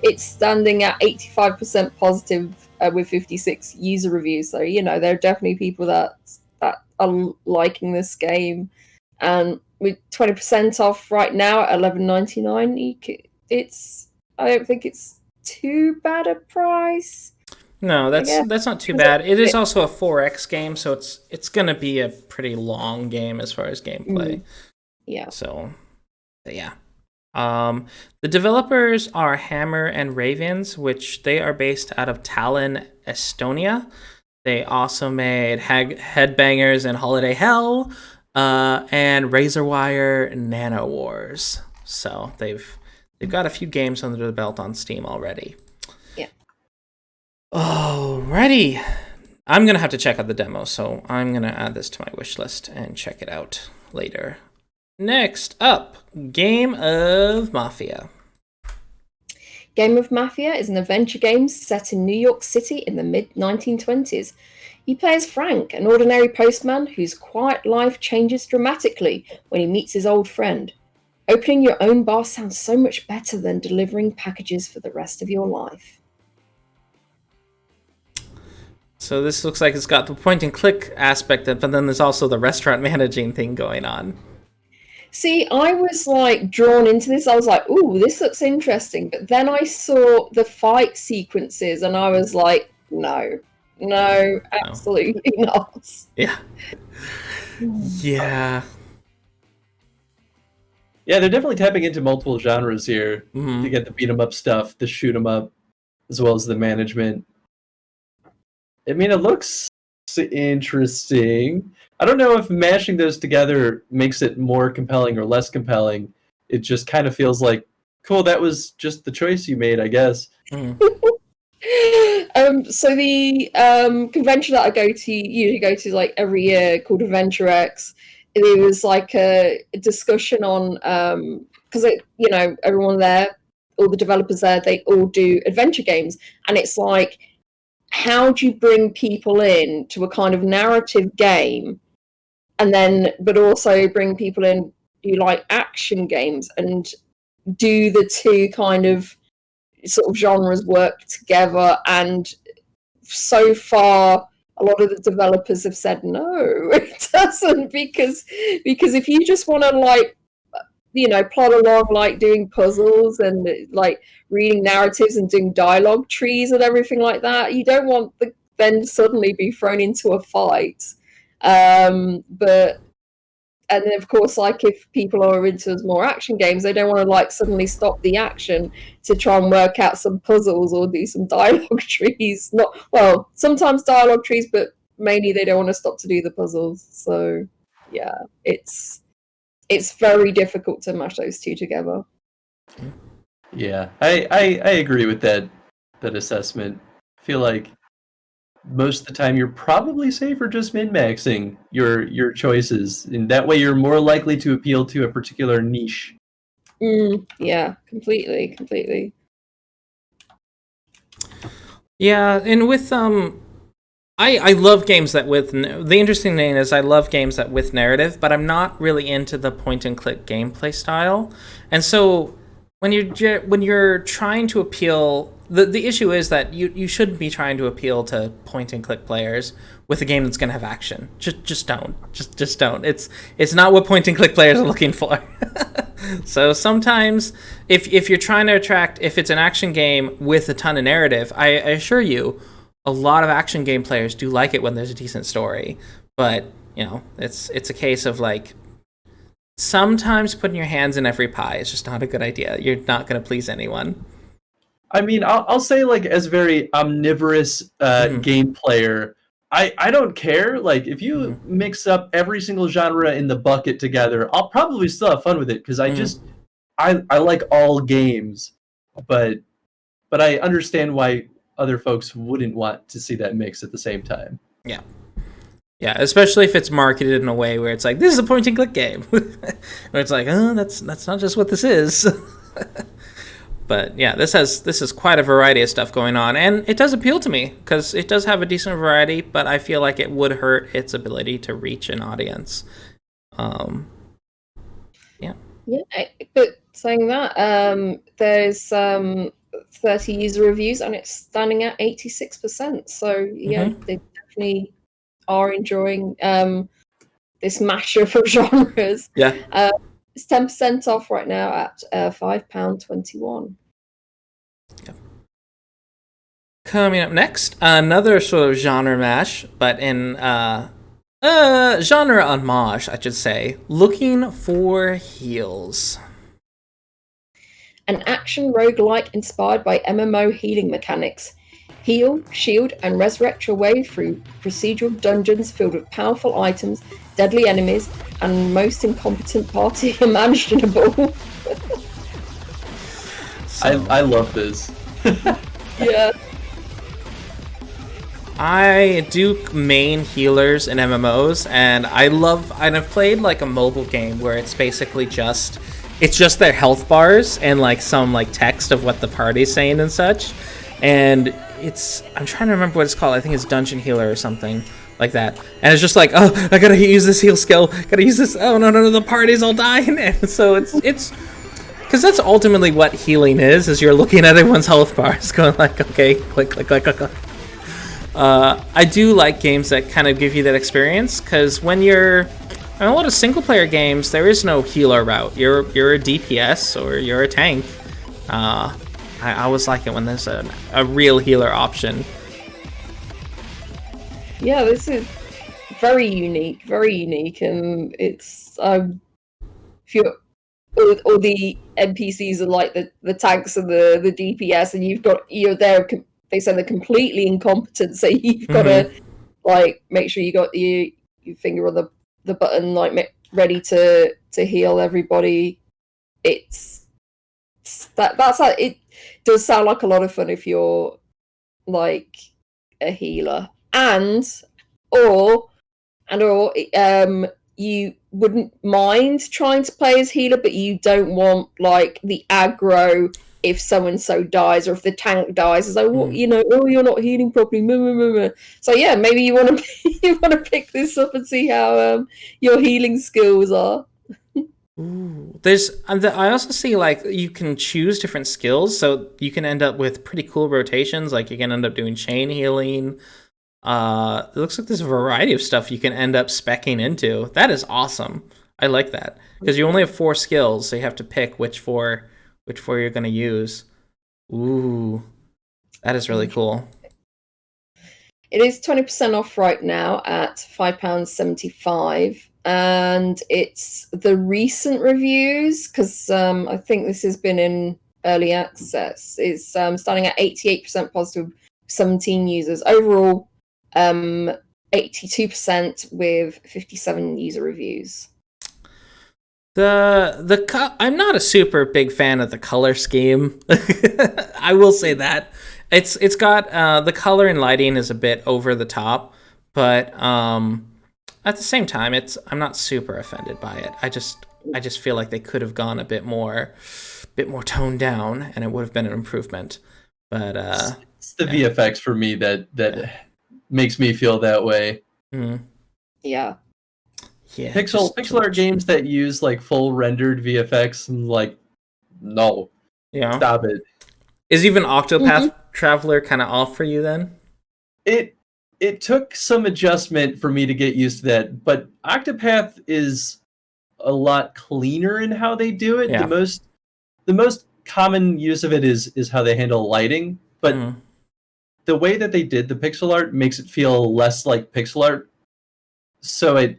it's standing at 85% positive with 56 user reviews. So there are definitely people that are liking this game, and with 20% off right now at $11.99, I don't think it's too bad a price. No, that's not too bad. It is also a 4X game, so it's gonna be a pretty long game as far as gameplay. Yeah. So, yeah. The developers are Hammer and Ravens, which they are based out of Tallinn, Estonia. They also made Headbangers and Holiday Hell, and Razorwire Nano Wars. So they've got a few games under the belt on Steam already. Yeah. Alrighty. I'm going to have to check out the demo, so I'm going to add this to my wish list and check it out later. Next up, Game of Mafia. Game of Mafia is an adventure game set in New York City in the mid-1920s. You play as Frank, an ordinary postman whose quiet life changes dramatically when he meets his old friend. Opening your own bar sounds so much better than delivering packages for the rest of your life. So this looks like it's got the point and click aspect, but then there's also the restaurant managing thing going on. See, I was like drawn into this. I was like, ooh, this looks interesting. But then I saw the fight sequences and I was like, no, absolutely not. Yeah. Yeah. Yeah, they're definitely tapping into multiple genres here to get the beat 'em up stuff, the shoot 'em up, as well as the management. I mean, it looks interesting. I don't know if mashing those together makes it more compelling or less compelling. It just kind of feels like, cool, that was just the choice you made, I guess. So the convention that I usually go to like every year, called Adventure X, it was like a discussion on because everyone there, all the developers there, they all do adventure games, and it's like, how do you bring people in to a kind of narrative game, and then but also bring people in who like action games, and do the two kind of sort of genres work together? And so far a lot of the developers have said no, it doesn't, because if you just want to like plod along like doing puzzles and like reading narratives and doing dialogue trees and everything like that, you don't want then suddenly be thrown into a fight. And then of course, like if people are into more action games, they don't want to like suddenly stop the action to try and work out some puzzles or do some dialogue trees. Sometimes dialogue trees, but mainly they don't want to stop to do the puzzles. So yeah, it's very difficult to mash those two together. Yeah, I agree with that assessment. I feel like most of the time you're probably safer just min-maxing your choices, and that way you're more likely to appeal to a particular niche. Yeah, completely. Yeah, and with I love games that with the interesting thing is I love games that with narrative, but I'm not really into the point and click gameplay style. And so when you're trying to appeal, the issue is that you shouldn't be trying to appeal to point and click players with a game that's going to have action. Just don't. Just don't. It's not what point and click players are looking for. So sometimes if you're trying to attract, if it's an action game with a ton of narrative, I assure you a lot of action game players do like it when there's a decent story. But, it's a case of like, sometimes putting your hands in every pie is just not a good idea. You're not going to please anyone. I mean, I'll say, like, as a very omnivorous game player, I don't care. Like, if you mix up every single genre in the bucket together, I'll probably still have fun with it, because I like all games, but I understand why other folks wouldn't want to see that mix at the same time. Yeah. Yeah, especially if it's marketed in a way where it's like, this is a point and click game. Where it's like, oh, that's not just what this is. But yeah, this is quite a variety of stuff going on, and it does appeal to me because it does have a decent variety, but I feel like it would hurt its ability to reach an audience. Yeah, but saying that, there's 30 user reviews and it's standing at 86%. So yeah, they definitely are enjoying this mashup of genres. Yeah. It's 10% off right now at £5.21. Yep. Coming up next, another sort of genre mash, but in genre homage, I should say. Looking for Heals. An action roguelike inspired by MMO healing mechanics. Heal, shield, and resurrect your way through procedural dungeons filled with powerful items, deadly enemies, and most incompetent party imaginable. I love this. Yeah. I do main healers in MMOs, and I've played like a mobile game where it's basically just their health bars and like some like text of what the party's saying and such. And I'm trying to remember what it's called. I think it's Dungeon Healer or something like that. And it's just like, oh, I gotta use this heal skill. Gotta use this. Oh no, the party's all dying. And so it's because that's ultimately what healing is you're looking at everyone's health bars, going like, okay, click. I do like games that kind of give you that experience, because when you're in a lot of single player games, there is no healer route. You're a DPS or you're a tank. I always like it when there's a real healer option. Yeah, this is very unique, and it's if you're all the NPCs are like the tanks and the DPS, and you're there. They say they're completely incompetent, so you've got to like make sure you got your finger on the button, like ready to heal everybody. That's how it does sound like a lot of fun if you're like a healer, or you wouldn't mind trying to play as healer, but you don't want like the aggro if so-and-so dies, or if the tank dies. It's like, well, you're not healing properly. So yeah, maybe you want to pick this up and see how your healing skills are. Ooh. I also see like you can choose different skills, so you can end up with pretty cool rotations. Like you can end up doing chain healing. It looks like there's a variety of stuff you can end up speccing into. That is awesome. I like that, because you only have 4 skills, so you have to pick which four you're going to use. Ooh, that is really cool. It is 20% off right now at £5.75, and it's the recent reviews, because I think this has been in early access. It's starting at 88% positive, 17 users. Overall, 82% with 57 user reviews. I'm not a super big fan of the color scheme. I will say that it's got the color and lighting is a bit over the top, but at the same time, I'm not super offended by it. I just feel like they could have gone a bit more toned down, and it would have been an improvement. But it's the VFX for me that makes me feel that way. Mm-hmm. Yeah. Yeah, pixel art games that use like full rendered VFX, and like, no, stop it. Is even Octopath Traveler kind of off for you then? It took some adjustment for me to get used to that, but Octopath is a lot cleaner in how they do it. Yeah. The most common use of it is how they handle lighting, but the way that they did the pixel art makes it feel less like pixel art. So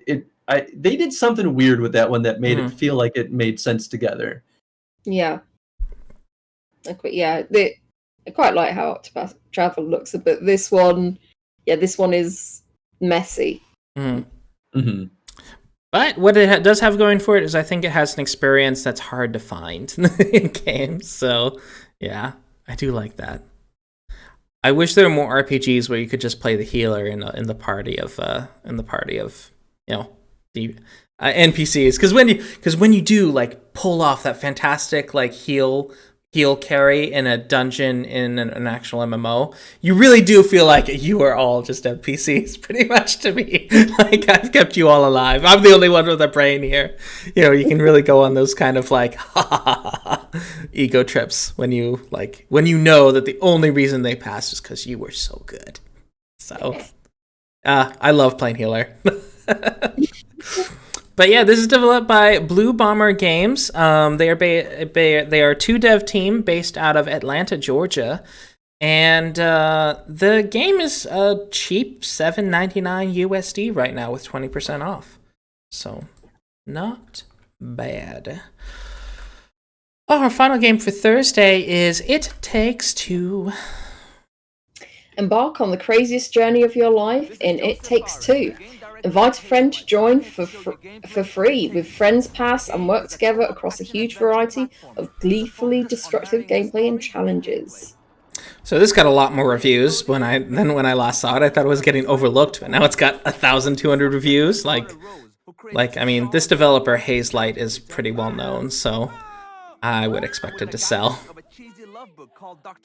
they did something weird with that one that made it feel like it made sense together. Yeah. I quite like how Octopath Traveler looks, but this one is messy. Mm-hmm. But what it does have going for it is I think it has an experience that's hard to find in games. So yeah, I do like that. I wish there were more RPGs where you could just play the healer in the party of the NPCs, because when you do like pull off that fantastic like heal carry in a dungeon in an actual MMO, you really do feel like you are all just NPCs pretty much to me. Like, I've kept you all alive. I'm the only one with a brain here. You can really go on those kind of like ego trips when you know that the only reason they passed is because you were so good. So I love playing healer. But yeah, this is developed by Blue Bomber Games. They are a 2-dev team based out of Atlanta, Georgia, and the game is cheap, $7.99 USD right now with 20% off. So not bad. Our final game for Thursday is It Takes Two. Embark on the craziest journey of your life in It Takes Two. Invite a friend to join for free with Friends Pass and work together across a huge variety of gleefully destructive gameplay and challenges. So this got a lot more reviews than when I last saw it. I thought it was getting overlooked, but now it's got 1,200 reviews. Like I mean, this developer LootLite is pretty well known, so I would expect it to sell.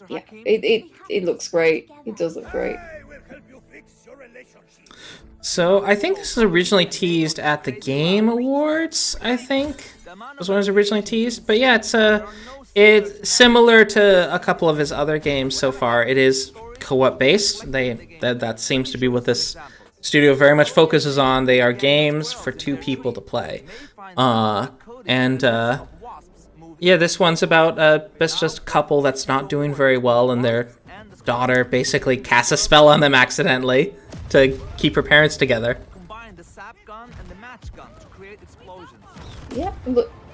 Yeah, it looks great. It does look great. So I think this was originally teased at the Game Awards. I think was when it was originally teased. But yeah, it's similar to a couple of his other games so far. It is co-op based. That seems to be what this studio very much focuses on. They are games for two people to play. Yeah, this one's about just a couple that's not doing very well, and their daughter basically casts a spell on them accidentally to keep her parents together. Yeah,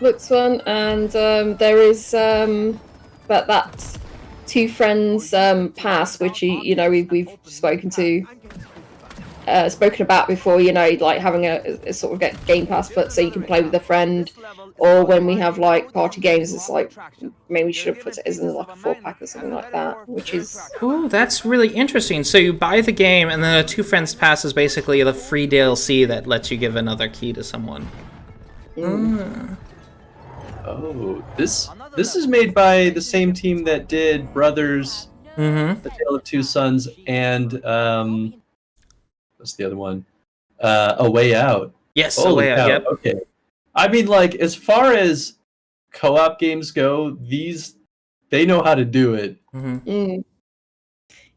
looks fun, and there is that two friends pass, which we've spoken about before. Like having a sort of game pass, so you can play with a friend, or when we have like party games, it's like maybe we should have put it as in like a 4-pack or something like that, which is. Oh, that's really interesting. So you buy the game, and then the two friends pass is basically the free DLC that lets you give another key to someone. Oh, this is made by the same team that did Brothers, The Tale of Two Sons, and what's the other one? A Way Out. Yes, A Way Out. Yep. Okay. I mean, like, as far as co-op games go, they know how to do it.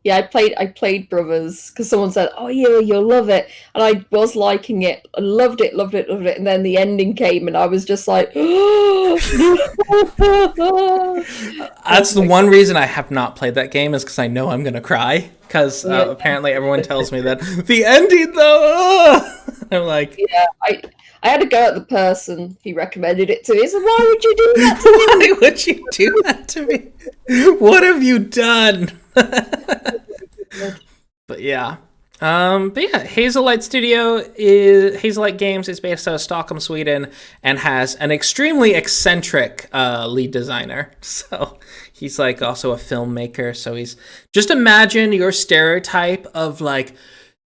Yeah, I played Brothers because someone said, "Oh yeah, you'll love it," and I was liking it. I loved it, and then the ending came, and I was just like, That's the one reason I have not played that game, is because I know I'm gonna cry. Because apparently everyone tells me that the ending though. I'm like, yeah, I had to go at the person who recommended it to me. So why would you do that to me? Why would you do that to me? What have you done? But yeah. LootLite Games is based out of Stockholm, Sweden, and has an extremely eccentric lead designer. So he's like also a filmmaker. So he's just imagine your stereotype of like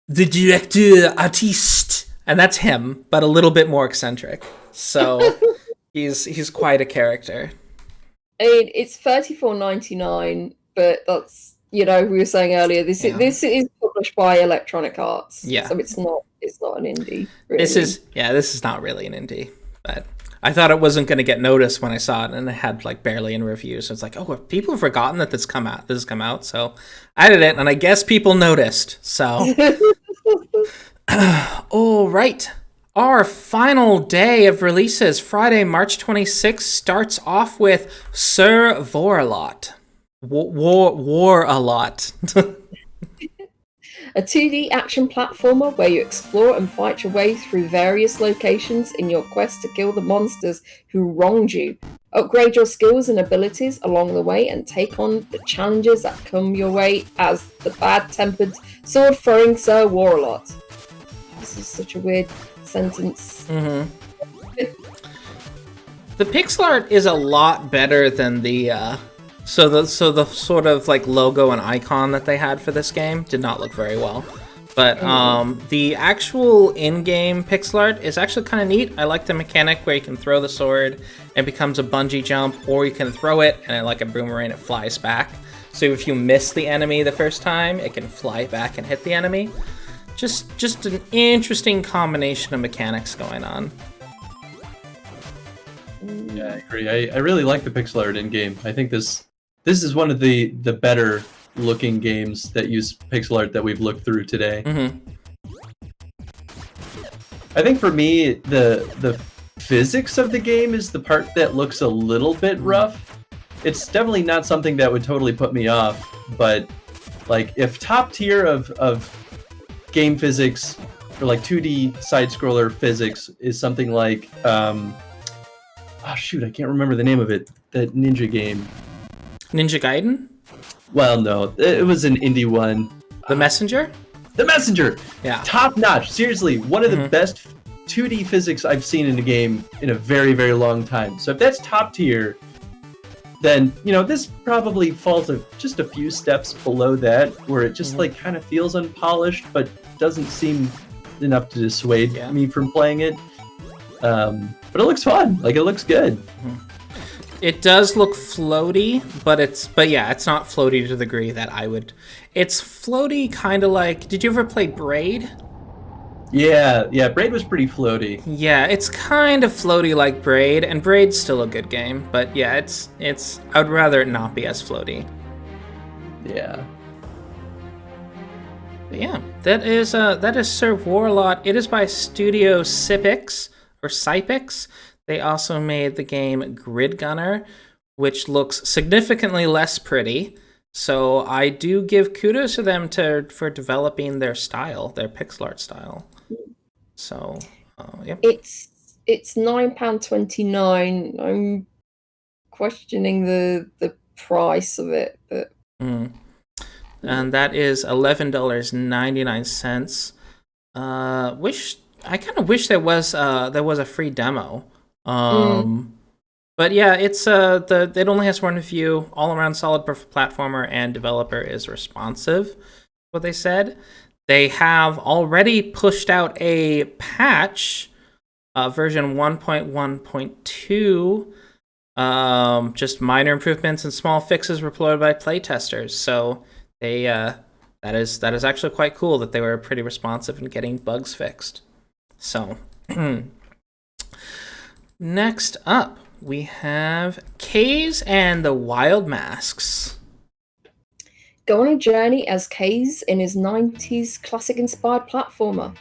the director artiste, and that's him, but a little bit more eccentric. So he's quite a character. I mean, it's $34.99, but that's we were saying earlier. This is published by Electronic Arts. Yeah. So it's not an indie. Really. This is not really an indie, but I thought it wasn't going to get noticed when I saw it, and it had like barely any reviews. So it's like, oh, people have forgotten that this has come out. So I did it, and I guess people noticed. So, all right. Our final day of releases, Friday, March 26th, starts off with Sir War-a-Lot. War-a-Lot. A 2D action platformer where you explore and fight your way through various locations in your quest to kill the monsters who wronged you. Upgrade your skills and abilities along the way and take on the challenges that come your way as the bad-tempered, sword-throwing Sir War-a-Lot. This is such a weird sentence. The pixel art is a lot better than the so the sort of like logo and icon that they had for this game did not look very well. But the actual in-game pixel art is actually kind of neat. I like the mechanic where you can throw the sword and it becomes a bungee jump, or you can throw it and like a boomerang, it flies back. So if you miss the enemy the first time, it can fly back and hit the enemy. Just an interesting combination of mechanics going on. Yeah, I agree. I really like the pixel art in game. I think this is one of the better looking games that use pixel art that we've looked through today. I think for me, the physics of the game is the part that looks a little bit rough. It's definitely not something that would totally put me off, but like if top tier of game physics or like 2D side-scroller physics is something like I can't remember the name of it. That ninja game. Ninja Gaiden? Well, no, it was an indie one. The Messenger? The Messenger! Yeah. Top notch. Seriously, one of the best 2D physics I've seen in a game in a very, very long time. So if that's top tier, then, this probably falls just a few steps below that, where it just, kind of feels unpolished, but doesn't seem enough to dissuade me from playing it. But it looks fun. Like, it looks good. It does look floaty, but it's not floaty to the degree that I would. It's floaty, kind of like. Did you ever play Braid? Yeah, Braid was pretty floaty. Yeah, it's kind of floaty like Braid, and Braid's still a good game, but yeah, it's. I would rather it not be as floaty. Yeah. But yeah, that is Sir Warlot. It is by Studio Cypix or Cypix. They also made the game Grid Gunner, which looks significantly less pretty. So I do give kudos to them for developing their style, their pixel art style. So, yeah. It's £9.29. I'm questioning the price of it, but. And that is $11.99. I kind of wish there was a free demo. But yeah, it's it only has one review, all around solid platformer, and developer is responsive. What they said, they have already pushed out a patch, version 1.1.2. Just minor improvements and small fixes were uploaded by playtesters. So they that is actually quite cool that they were pretty responsive in getting bugs fixed. So. Next up, we have Kaze and the Wild Masks. Go on a journey as Kaze in his 90s classic-inspired platformer.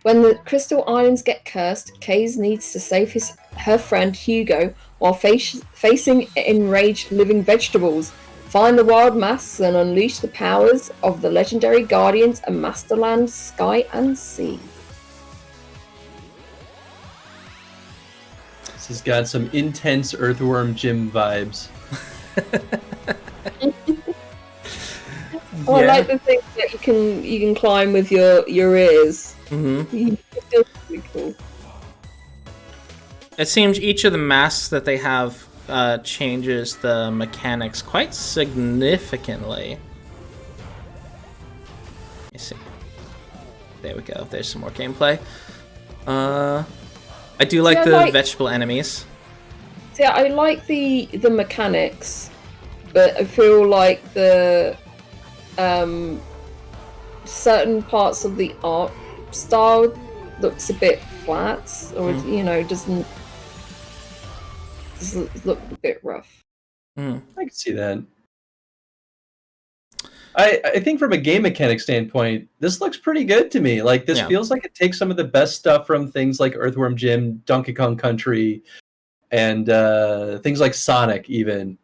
When the Crystal Islands get cursed, Kaze needs to save her friend Hugo while facing enraged living vegetables. Find the wild masks and unleash the powers of the legendary guardians of Masterland, Sky and Sea. This has got some intense Earthworm Jim vibes. I like the thing that you can climb with your ears. It feels really cool. It seems each of the masks that they have changes the mechanics quite significantly. Let me see. There we go. There's some more gameplay. I do like the vegetable enemies. Yeah, I like the mechanics, but I feel like the certain parts of the art style looks a bit flat, or doesn't look a bit rough. I can see that. I think from a game mechanic standpoint, this looks pretty good to me. Like, this feels like it takes some of the best stuff from things like Earthworm Jim, Donkey Kong Country, and things like Sonic even.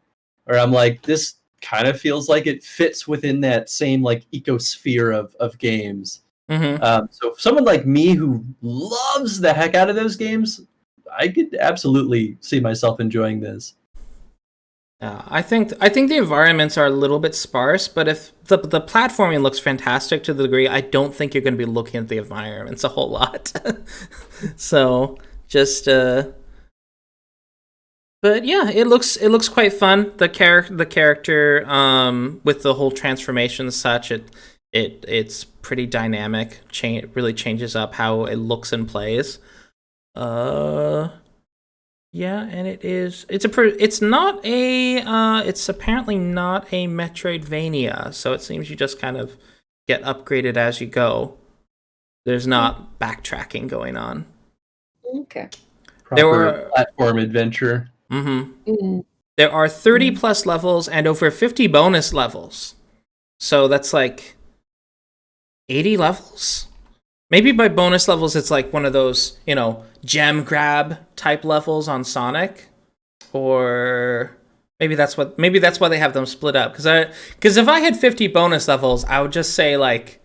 Where I'm like, this kind of feels like it fits within that same like ecosphere of games. So someone like me who loves the heck out of those games, I could absolutely see myself enjoying this. I think the environments are a little bit sparse, but if the platforming looks fantastic to the degree, I don't think you're going to be looking at the environments a whole lot. So just, but yeah, it looks quite fun. The character, with the whole transformation and such, it's pretty dynamic. It really changes up how it looks and plays. Yeah, and it's apparently not a Metroidvania, so it seems you just kind of get upgraded as you go. There's not backtracking going on. Okay. Proper platform adventure. There are 30 plus levels and over 50 bonus levels. So that's like 80 levels? Maybe by bonus levels, it's like one of those, gem grab type levels on Sonic, or maybe that's why they have them split up. Because if I had 50 bonus levels, I would just say like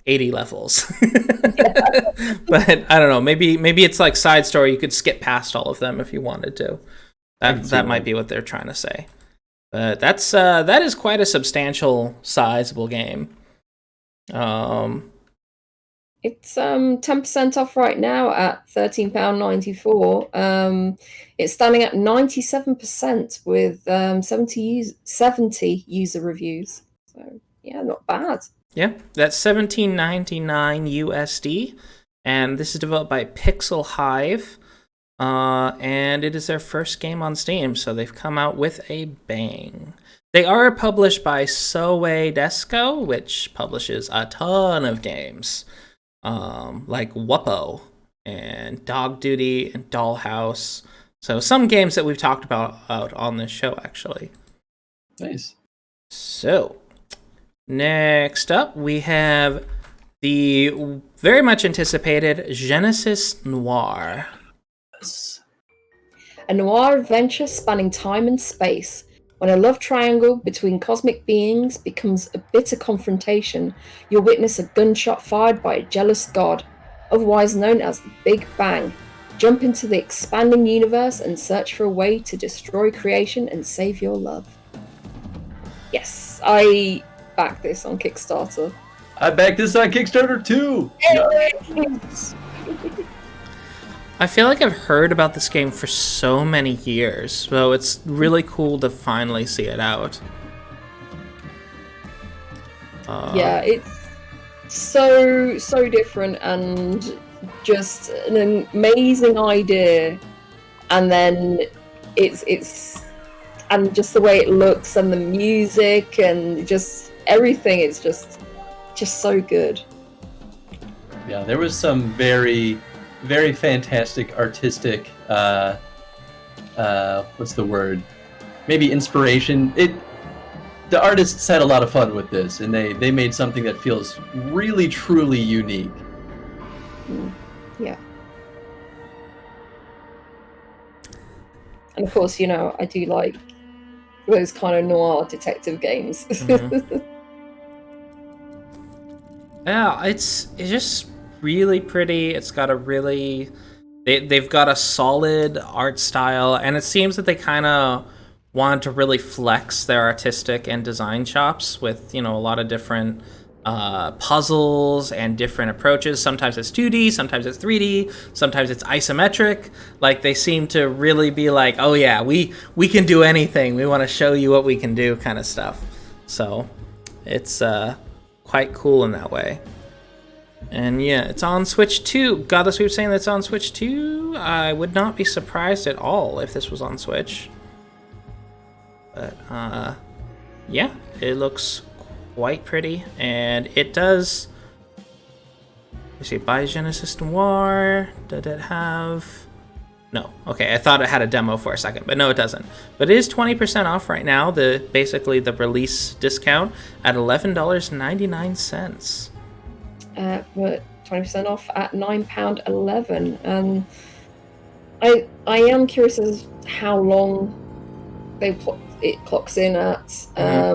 80 levels. But I don't know. Maybe it's like side story. You could skip past all of them if you wanted to. That might be what they're trying to say. But that is quite a substantial, sizable game. It's 10% off right now at £13.94. It's standing at 97% with 70 user reviews. So yeah, not bad. Yeah, that's $17.99 USD, and this is developed by PixelHive, and it is their first game on Steam, so they've come out with a bang. They are published by Soe Desco, which publishes a ton of games, like Wuppo and Dog Duty and Dollhouse. So some games that we've talked about out on this show, actually. Nice. So, next up, we have the very much anticipated Genesis Noir. A noir adventure spanning time and space. When a love triangle between cosmic beings becomes a bitter confrontation, you'll witness a gunshot fired by a jealous god, otherwise known as the Big Bang. Jump into the expanding universe and search for a way to destroy creation and save your love. Yes, I backed this on Kickstarter. I backed this on Kickstarter too! I feel like I've heard about this game for so many years, so it's really cool to finally see it out. Yeah, it's so different and just an amazing idea, and then it's and just the way it looks and the music and just everything is just so good. Yeah, there was some very fantastic artistic what's the word? Maybe inspiration. The artists had a lot of fun with this, and they made something that feels really truly unique. Yeah. And of course, you know, I do like those kind of noir detective games. Mm-hmm. Yeah, it's just really pretty. It's got a really they've got a solid art style, and it seems that they kind of wanted to really flex their artistic and design chops with, you know, a lot of different puzzles and different approaches. Sometimes it's 2D, sometimes it's 3D, sometimes it's isometric. Like, they seem to really be like, oh yeah, we can do anything, we want to show you what we can do, kind of stuff. So it's quite cool in that way. And yeah, it's on Switch too. Goddess, we were saying that it's on Switch too. I would not be surprised at all if this was on Switch. But yeah, it looks quite pretty, and it does. Let's see, buy Genesis Noir. Did it have? No. Okay, I thought it had a demo for a second, but no, it doesn't. But it is 20% off right now. Basically the release discount at $11.99. But 20% off at £9.11. And I am curious as how long it clocks in at. I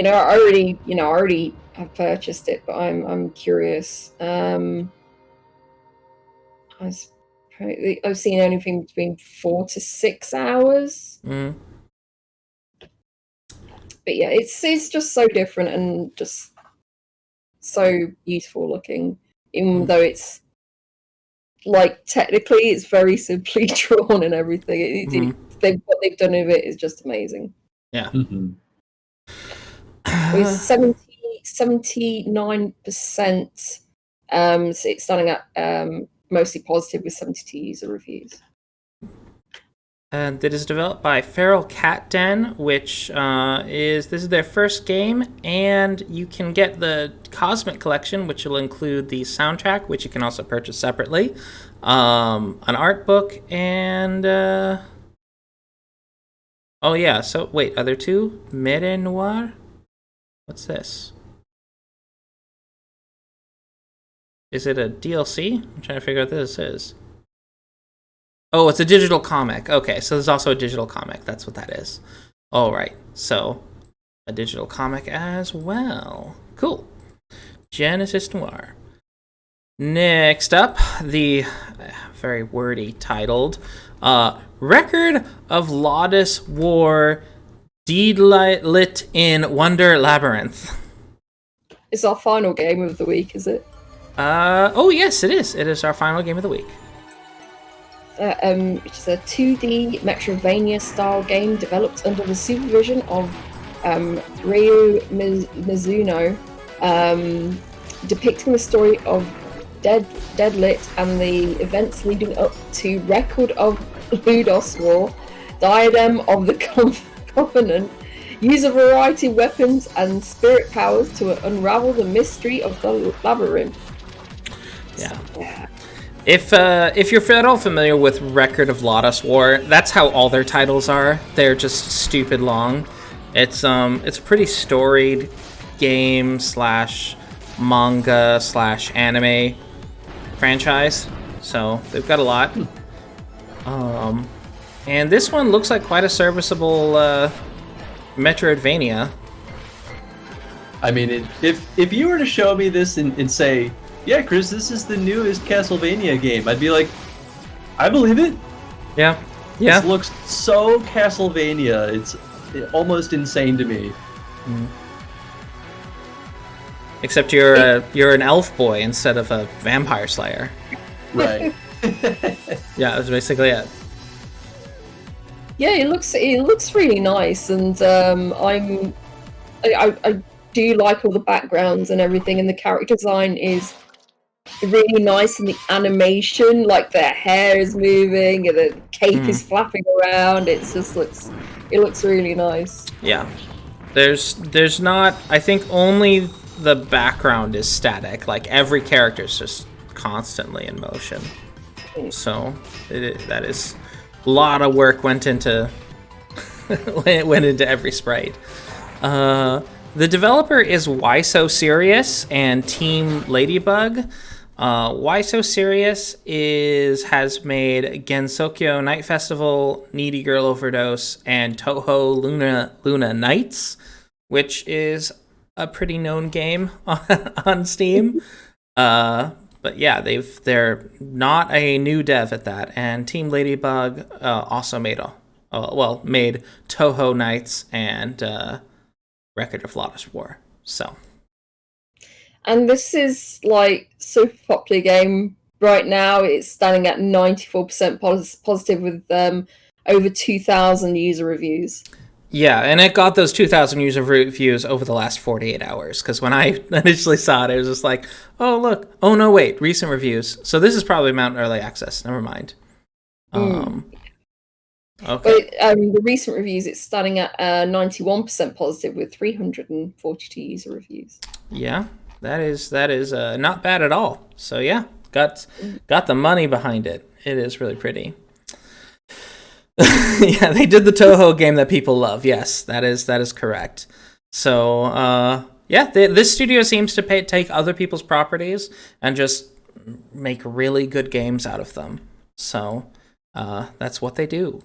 already have purchased it, but I'm curious. I've seen anything between 4 to 6 hours. But yeah, it's just so different and just so beautiful looking, even though it's like technically it's very simply drawn and everything. What they've done with it is just amazing. Yeah. It's 79%. So it's starting at mostly positive with 72 user reviews. And it is developed by Feral Cat Den, which this is their first game, and you can get the Cosmic Collection, which will include the soundtrack, which you can also purchase separately, an art book, and oh yeah, so wait, are there two? Mere Noir? What's this? Is it a DLC? I'm trying to figure out what this is. Oh, it's a digital comic. Okay, so there's also a digital comic. That's what that is. All right, so a digital comic as well. Cool. Genesis Noir. Next up, the very wordy titled Record of Lawless War-Deedlit in Wonder Labyrinth. It's our final game of the week, is it? Oh yes, it is. It is our final game of the week. Which is a 2D Metroidvania-style game developed under the supervision of Ryu Mizuno, depicting the story of Deedlit and the events leading up to Record of Ludos War, Diadem of the Covenant. Use a variety of weapons and spirit powers to unravel the mystery of the labyrinth. Yeah. So, yeah. If you're at all familiar with Record of Lotus War, that's how all their titles are. They're just stupid long. It's a pretty storied game / manga / anime franchise. So they've got a lot. And this one looks like quite a serviceable Metroidvania. I mean, if you were to show me this and say, yeah, Chris, this is the newest Castlevania game, I'd be like, I believe it. Yeah. This looks so Castlevania. It's almost insane to me. Except you're an elf boy instead of a vampire slayer. Right. Yeah, that's basically it. Yeah, it looks really nice, and I do like all the backgrounds and everything, and the character design is really nice, and the animation, like their hair is moving and the cape is flapping around. It looks really nice. Yeah, there's not. I think only the background is static. Like every character is just constantly in motion. So that is. A lot of work went into every sprite. The developer is Why So Serious and Team Ladybug. Why So Serious has made Gensokyo Night Festival, Needy Girl Overdose, and Toho Luna Nights, which is a pretty known game on Steam. But yeah, they're not a new dev at that, and Team Ladybug also made Toho Nights and Record of Lotus War. So, and this is like super popular game right now. It's standing at 94% positive with over 2,000 user reviews. Yeah, and it got those 2,000 user reviews over the last 48 hours, because when I initially saw it, it was just like, oh, look. Oh, no, wait. Recent reviews. So this is probably Mountain Early Access. Never mind. Okay. But the recent reviews, it's starting at 91% positive with 342 user reviews. Yeah, that is not bad at all. So yeah, got the money behind it. It is really pretty. Yeah, they did the Toho game that people love. Yes, that is correct. So, this studio seems to take other people's properties and just make really good games out of them. So, that's what they do.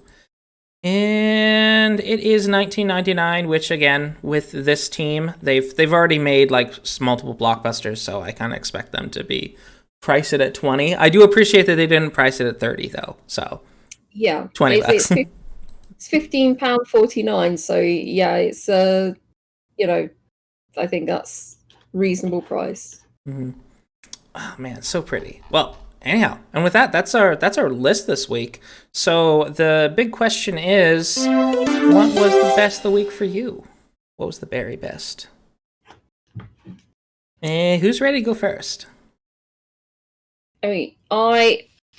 And it is $19.99, which again, with this team, they've already made like multiple blockbusters, so I kind of expect them to be priced at $20. I do appreciate that they didn't price it at $30 though. So. Yeah, $20. It's £15.49. So yeah, it's I think that's reasonable price. Mm-hmm. Oh man, so pretty. Well, anyhow, and with that's our list this week. So the big question is, what was the best of the week for you? What was the very best? Who's ready to go first? I mean,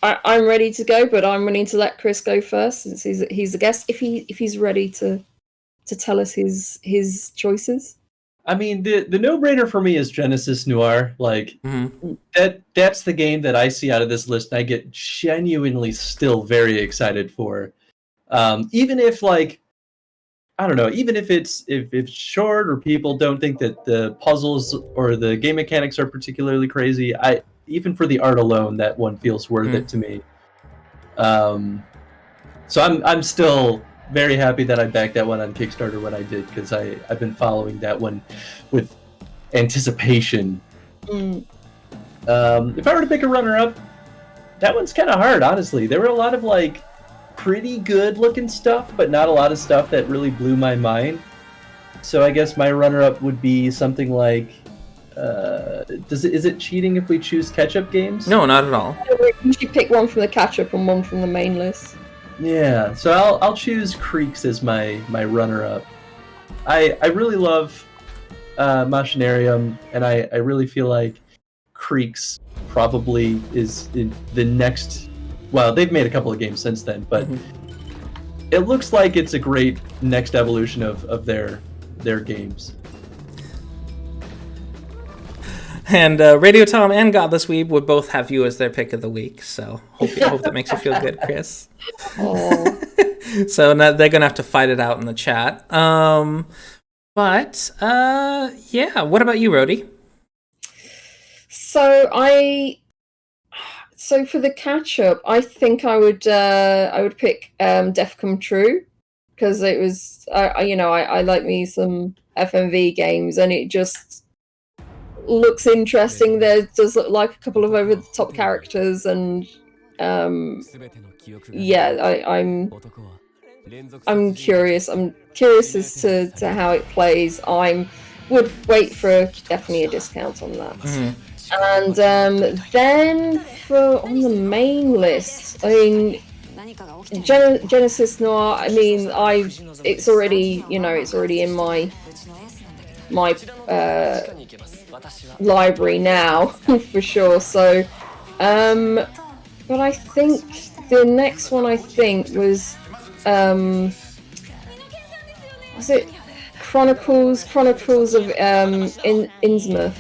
I'm ready to go, but I'm willing to let Chris go first since he's the guest. If he's ready to tell us his choices. I mean, the no-brainer for me is Genesis Noir. Like that's the game that I see out of this list, and I get genuinely still very excited for. Even if like I don't know, even if it's short or people don't think that the puzzles or the game mechanics are particularly crazy, even for the art alone, that one feels worth it to me. So I'm still very happy that I backed that one on Kickstarter when I did, because I've been following that one with anticipation. If I were to pick a runner-up, that one's kind of hard, honestly. There were a lot of like pretty good looking stuff, but not a lot of stuff that really blew my mind. So I guess my runner-up would be something like Is it cheating if we choose Catchup games? No, not at all. We usually pick one from the Catchup and one from the main list. Yeah, so I'll choose Creaks as my runner-up. I really love Machinarium, and I really feel like Creaks probably is in the next. Well, they've made a couple of games since then, but it looks like it's a great next evolution of their games. And Radio Tom and Godless Weeb would both have you as their pick of the week. So hope that makes you feel good, Chris. Oh. So now they're gonna have to fight it out in the chat. Yeah. What about you, Rhodey? So for the Catchup, I think I would pick Death Come True, because it was I like me some FMV games, and it just looks interesting. There does look like a couple of over the top characters, and I'm curious. I'm curious as to how it plays. I would wait for definitely a discount on that. And then on the main list, I mean, Genesis Noir. I mean, it's already in my library now for sure. So, but I think the next one was it Chronicles of Innsmouth.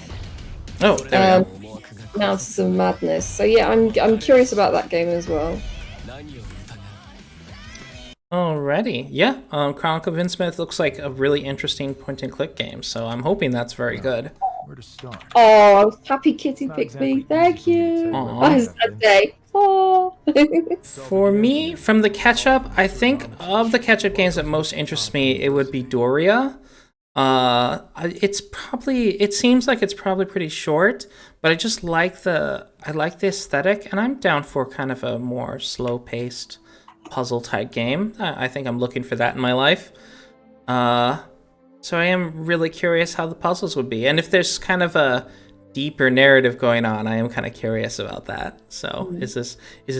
Oh, there we go. Mountains of Madness. So yeah, I'm curious about that game as well. Alrighty, yeah. Chronicle of Innsmouth looks like a really interesting point-and-click game, so I'm hoping that's very good. Where to start? Oh, Happy Kitty picked me. Thank you. Aww. That day. Oh. For me, from the Catchup, I think of the Catchup games that most interest me, it would be Dooria. It seems like it's probably pretty short, but I just like the aesthetic, and I'm down for kind of a more slow-paced puzzle type game. I think I'm looking for that in my life. So I am really curious how the puzzles would be, and if there's kind of a deeper narrative going on, I am kind of curious about that. So is this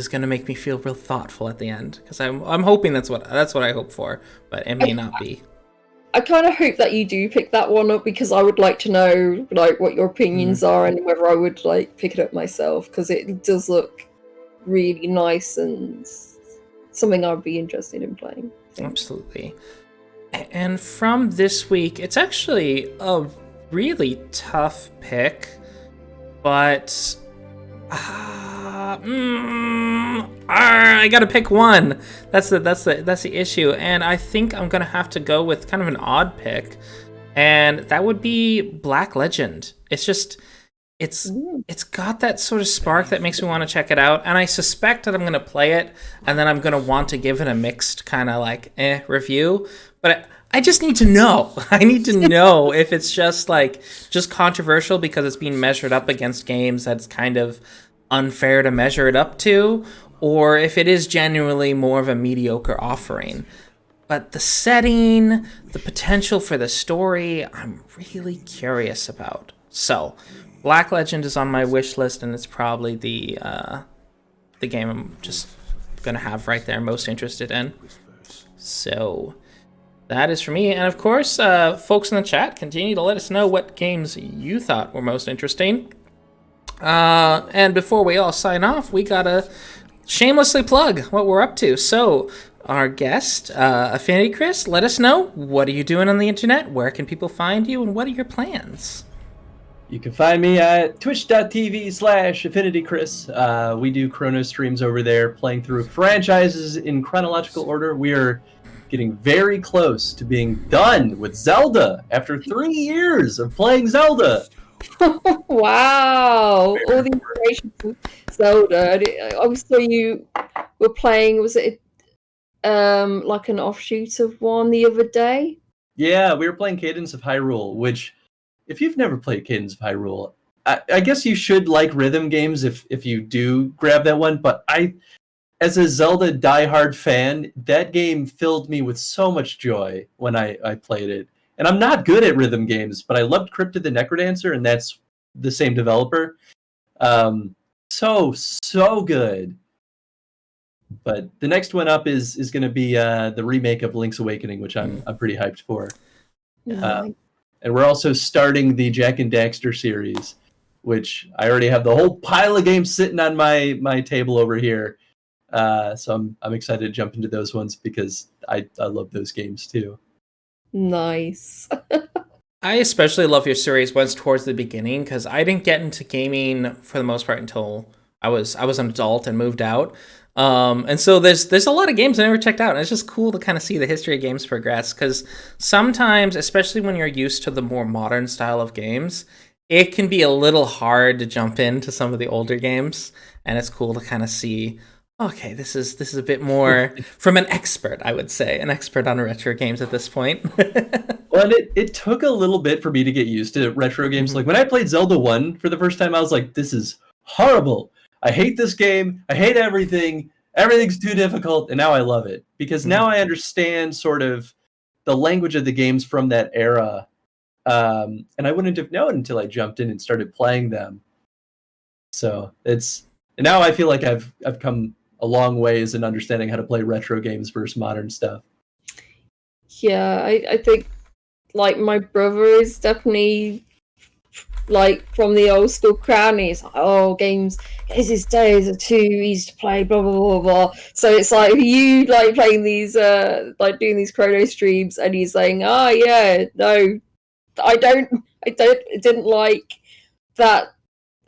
going to make me feel real thoughtful at the end? Because I'm hoping that's what I hope for, but it may not be. I kind of hope that you do pick that one up, because I would like to know what your opinions are and whether I would pick it up myself, because it does look really nice and something I'd be interested in playing. Absolutely. And from this week, it's actually a really tough pick, but I gotta pick one. That's the issue, and I think I'm gonna have to go with kind of an odd pick, and that would be Black Legend. It's got that sort of spark that makes me want to check it out, and I suspect that I'm gonna play it, and then I'm gonna want to give it a mixed kind of review, but I just need to know. I need to know if it's just controversial because it's being measured up against games that's kind of unfair to measure it up to, or if it is genuinely more of a mediocre offering. But the setting, the potential for the story, I'm really curious about. So, Black Legend is on my wish list, and it's probably the game I'm just gonna have right there, most interested in. So that is for me, and of course, folks in the chat, continue to let us know what games you thought were most interesting. And before we all sign off, we gotta shamelessly plug what we're up to. So, our guest, AffinityChris, let us know, what are you doing on the internet? Where can people find you, and what are your plans? You can find me at twitch.tv/AffinityChris. We do Chrono streams over there, playing through franchises in chronological order. We are getting very close to being done with Zelda after 3 years of playing Zelda. Wow! All the information from Zelda. I saw you were playing. Was it like an offshoot of one the other day? Yeah, we were playing Cadence of Hyrule, which, if you've never played Cadence of Hyrule, I guess you should like rhythm games if you do grab that one. But as a Zelda diehard fan, that game filled me with so much joy when I played it. And I'm not good at rhythm games, but I loved Crypt of the Necrodancer, and that's the same developer. So good. But the next one up is going to be the remake of Link's Awakening, which I'm pretty hyped for. And we're also starting the Jack and Daxter series, which I already have the whole pile of games sitting on my table over here. So I'm excited to jump into those ones because I love those games too. Nice. I especially love your series once towards the beginning because I didn't get into gaming for the most part until I was an adult and moved out. And so there's a lot of games I never checked out, and it's just cool to kind of see the history of games progress, because sometimes, especially when you're used to the more modern style of games, it can be a little hard to jump into some of the older games, and it's cool to kind of see, okay, this is a bit more from an expert, I would say, an expert on retro games at this point. Well, and it took a little bit for me to get used to retro games. Like when I played Zelda 1 for the first time, I was like, this is horrible. I hate this game. I hate everything. Everything's too difficult. And now I love it because now I understand sort of the language of the games from that era. And I wouldn't have known until I jumped in and started playing them. So and now I feel like I've come a long ways in understanding how to play retro games versus modern stuff. Yeah, I think like my brother is definitely like from the old school crowd, and he's like, oh, games these days are too easy to play, blah blah blah blah. So it's like you like playing these like doing these chrono streams, and he's saying, oh yeah, no, I didn't like that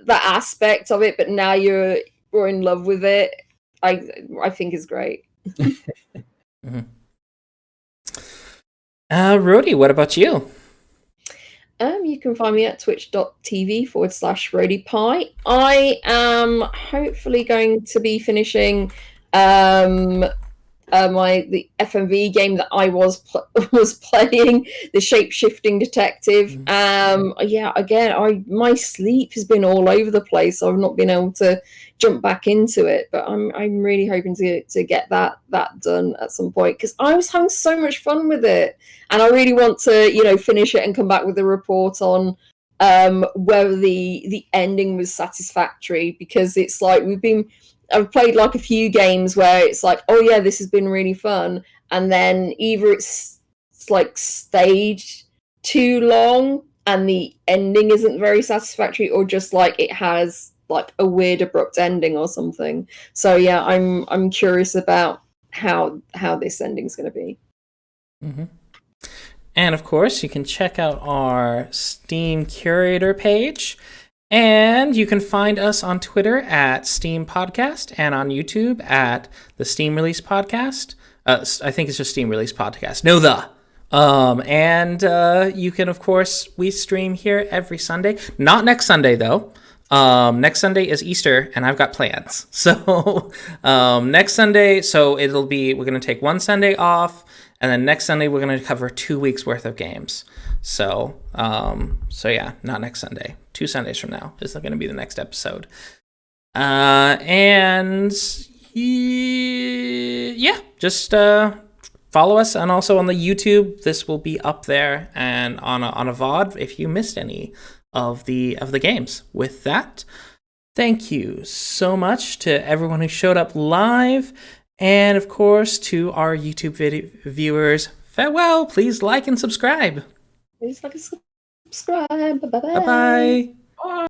aspect of it, but now you're in love with it. I think is great. Rody, what about you? You can find me at twitch.tv/RodyPie. I am hopefully going to be finishing the FMV game that I was playing, the shape-shifting detective. Yeah, again, my sleep has been all over the place, so I've not been able to jump back into it. But I'm really hoping to get that done at some point, because I was having so much fun with it, and I really want to finish it and come back with a report on whether the ending was satisfactory, because it's like I've played like a few games where it's like, oh yeah, this has been really fun, and then either it's like stayed too long and the ending isn't very satisfactory, or just like it has like a weird abrupt ending or something. So yeah, I'm curious about how this ending's going to be. And of course, you can check out our Steam Curator page. And you can find us on Twitter at Steam Podcast and on YouTube at the Steam Release Podcast. I think it's just Steam Release Podcast. And you can, of course, we stream here every Sunday. Not next Sunday, though. Next Sunday is Easter, and I've got plans. So next Sunday, we're going to take one Sunday off, and then next Sunday we're going to cover 2 weeks worth of games. So yeah, not next Sunday. 2 Sundays from now is going to be the next episode. And yeah, just follow us, and also on the YouTube, this will be up there, and on a VOD if you missed any of the games. With that, thank you so much to everyone who showed up live, and of course to our YouTube viewers. Farewell. Please like and subscribe. Please like and subscribe. Bye-bye. Bye-bye. Bye.